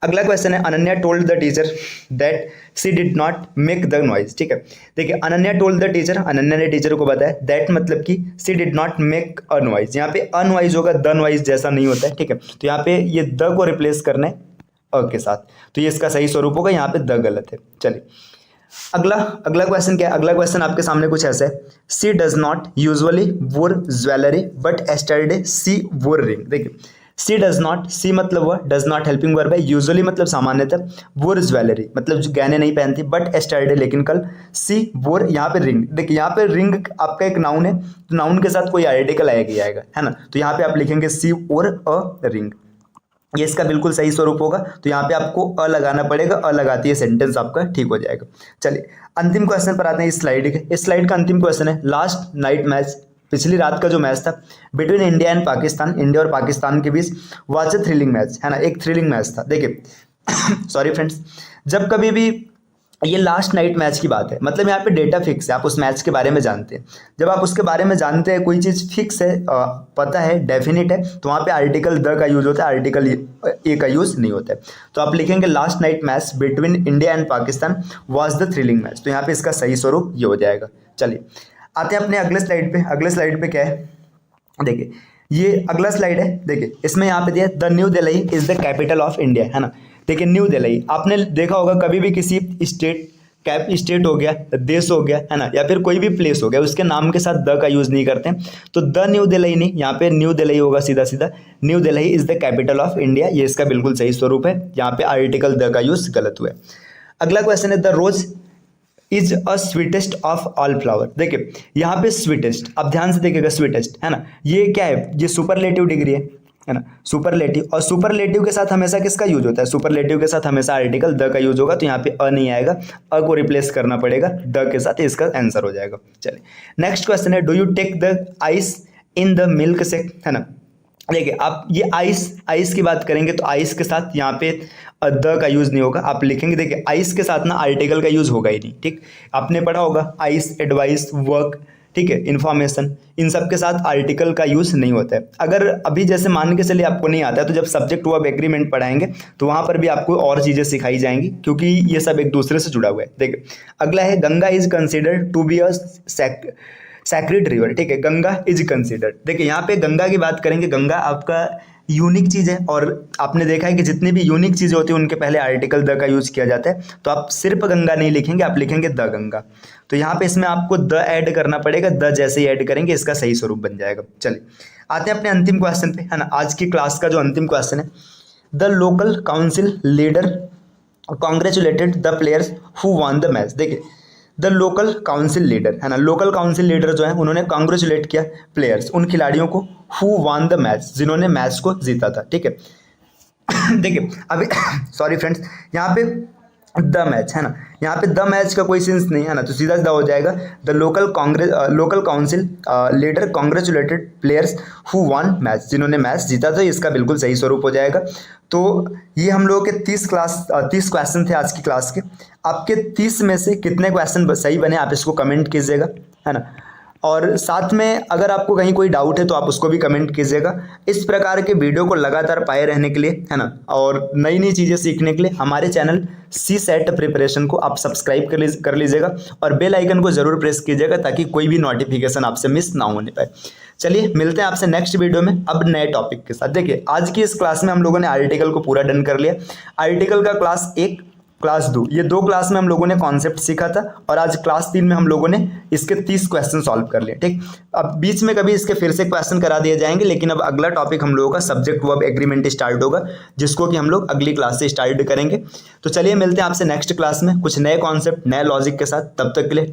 [SPEAKER 2] अगला क्वेश्चन है Ananya told the teacher that she did not make the noise. ठीक है, देखिए Ananya told the teacher, Ananya ने टीचर को बताया, दैट मतलब कि she did not make a noise, यहाँ पे अ नॉइज होगा, द नॉइज जैसा नहीं होता है। ठीक है, तो यहाँ पे ये द को रिप्लेस करना है अ के साथ, तो ये इसका सही स्वरूप होगा, यहाँ पे द गलत है। चलिए अगला क्वेश्चन क्या है, अगला क्वेश्चन आपके सामने कुछ ऐसा है, सी डज नॉट यूजुअली वोर ज्वेलरी बट एस्टरडे सी वोर रिंग। देखिए सी डज नॉट, सी मतलब वह, डज नॉट हेल्पिंग वर्ब है, यूजुअली मतलब सामान्यतः, वोर ज्वेलरी मतलब जो गहने नहीं पहनती, बट एस्टरडे लेकिन कल, सी वोर, यहाँ पे रिंग। देखिए यहाँ पे रिंग आपका एक नाउन है, तो नाउन के साथ कोई आर्टिकल आएगा ही आएगा, है ना, तो यहाँ पे आप लिखेंगे सी वोर अ रिंग। ये इसका बिल्कुल सही स्वरूप होगा। तो यहाँ पे आपको अ लगाना पड़ेगा, अ लगाती है सेंटेंस आपका ठीक हो जाएगा। चलिए अंतिम क्वेश्चन पर आते हैं इस स्लाइड के। इस स्लाइड का अंतिम क्वेश्चन है, लास्ट नाइट मैच, पिछली रात का जो मैच था between India and Pakistan, India और पाकिस्तान के बीच, वाज अ थ्रिलिंग मैच, है ना, एक थ्रिलिंग मैच था। देखिए सॉरी फ्रेंड्स, जब कभी भी ये लास्ट नाइट मैच की बात है, मतलब यहाँ पे डेटा फिक्स है, आप उस मैच के बारे में जानते हैं। जब आप उसके बारे में जानते हैं, कोई चीज़ फिक्स है, पता है, डेफिनेट है, तो वहाँ पे आर्टिकल द का यूज होता है, आर्टिकल ए का यूज नहीं होता है। तो आप लिखेंगे last night match between India and Pakistan was the thrilling match, तो यहाँ पे इसका सही स्वरूप ये हो जाएगा। चलिए आते हैं अपने अगले स्लाइड पे। अगले स्लाइड पे क्या है, देखिए ये अगला स्लाइड है। देखिए इसमें यहाँ पे दिया the new Delhi is the capital of India, है ना। देखिए न्यू दिल्ली आपने देखा होगा, कभी भी किसी स्टेट हो गया, देश हो गया, है ना, या फिर कोई भी प्लेस हो गया, उसके नाम के साथ द का यूज़ नहीं करते हैं। तो द न्यू दिल्ली नहीं, यहाँ पे न्यू दिल्ली होगा सीधा सीधा। New Delhi is the capital of India, ये इसका बिल्कुल सही स्वरूप है। यहाँ पे आर्टिकल द का यूज़ गलत हुआ है। अगला क्वेश्चन है the rose is a sweetest of all flower. देखिए यहाँ पे स्वीटेस्ट, आप ध्यान से देखिएगा, स्वीटेस्ट, है ना, ये क्या है, ये सुपरलेटिव डिग्री है ना, सुपरलेटिव। और सुपरलेटिव के साथ हमेशा किसका यूज होता है, सुपरलेटिव के साथ हमेशा आर्टिकल द का यूज होगा। तो यहाँ पे अ नहीं आएगा, अ को रिप्लेस करना पड़ेगा द के साथ, इसका आंसर हो जाएगा। चलिए नेक्स्ट क्वेश्चन है, do you take the ice in the milk shake, है ना। देखिए आप ये आइस की बात करेंगे तो आइस के साथ यहाँ पे द का यूज़ नहीं होगा, आप लिखेंगे, देखिए आइस के साथ ना आर्टिकल का यूज़ होगा ही नहीं, ठीक। आपने पढ़ा होगा आइस, एडवाइस, वर्क, ठीक है, इन्फॉर्मेशन, इन सब के साथ आर्टिकल का यूज़ नहीं होता है। अगर अभी जैसे मान के चलिए आपको नहीं आता है, तो जब सब्जेक्ट वर्ब एग्रीमेंट पढ़ाएंगे तो वहाँ पर भी आपको और चीज़ें सिखाई जाएंगी, क्योंकि ये सब एक दूसरे से जुड़ा हुआ है। देखिए अगला है Ganga is considered to be a sacred river, ठीक है, गंगा इज कंसिडर्ड। देखिए यहाँ पे गंगा की बात करेंगे, गंगा आपका यूनिक चीज़ है, और आपने देखा है कि जितनी भी यूनिक चीज़ें होती हैं उनके पहले आर्टिकल द का यूज़ किया जाता है। तो आप सिर्फ गंगा नहीं लिखेंगे, आप लिखेंगे द गंगा। तो यहाँ पे इसमें आपको द ऐड करना पड़ेगा, द जैसे ही ऐड करेंगे इसका सही स्वरूप बन जाएगा। चलिए आते हैं अपने अंतिम क्वेश्चन पे, है ना, आज की क्लास का जो अंतिम क्वेश्चन है, the local council leader congratulated the players who won the match. देखिए द लोकल काउंसिल लीडर, है ना, लोकल काउंसिल लीडर जो है उन्होंने कॉन्ग्रेचुलेट किया प्लेयर्स, उन खिलाड़ियों को, हु वॉन द मैच, जिन्होंने मैच को जीता था, ठीक है। देखिए अभी सॉरी फ्रेंड्स, यहाँ पे द मैच, है ना, यहाँ पे द मैच का कोई सेंस नहीं है ना, तो सीधा सीधा हो जाएगा the local council leader congratulated players who won match, जिन्होंने मैच जीता था, इसका बिल्कुल सही स्वरूप हो जाएगा। तो ये हम लोगों के 30 क्वेश्चन थे आज की क्लास के। आपके 30 में से कितने क्वेश्चन सही बने आप इसको कमेंट कीजिएगा, है ना। और साथ में अगर आपको कहीं कोई डाउट है तो आप उसको भी कमेंट कीजिएगा। इस प्रकार के वीडियो को लगातार पाए रहने के लिए, है ना, और नई नई चीज़ें सीखने के लिए हमारे चैनल सी सेट प्रिपरेशन को आप सब्सक्राइब कर लीजिएगा और बेल आइकन को ज़रूर प्रेस कीजिएगा, ताकि कोई भी नोटिफिकेशन आपसे मिस ना होने पाए। चलिए मिलते हैं आपसे नेक्स्ट वीडियो में अब नए टॉपिक के साथ। देखिए आज की इस क्लास में हम लोगों ने आर्टिकल को पूरा डन कर लिया। आर्टिकल का क्लास 1, क्लास 2, ये 2 क्लास में हम लोगों ने कॉन्सेप्ट सीखा था, और आज क्लास 3 में हम लोगों ने इसके 30 क्वेश्चन सॉल्व कर लिए, ठीक। अब बीच में कभी इसके फिर से क्वेश्चन करा दिए जाएंगे, लेकिन अब अगला टॉपिक हम लोगों का सब्जेक्ट वर्ब एग्रीमेंट स्टार्ट होगा, जिसको कि हम लोग अगली क्लास से स्टार्ट करेंगे। तो चलिए मिलते हैं आपसे नेक्स्ट क्लास में कुछ नए कॉन्सेप्ट, नए लॉजिक के साथ। तब तक के लिए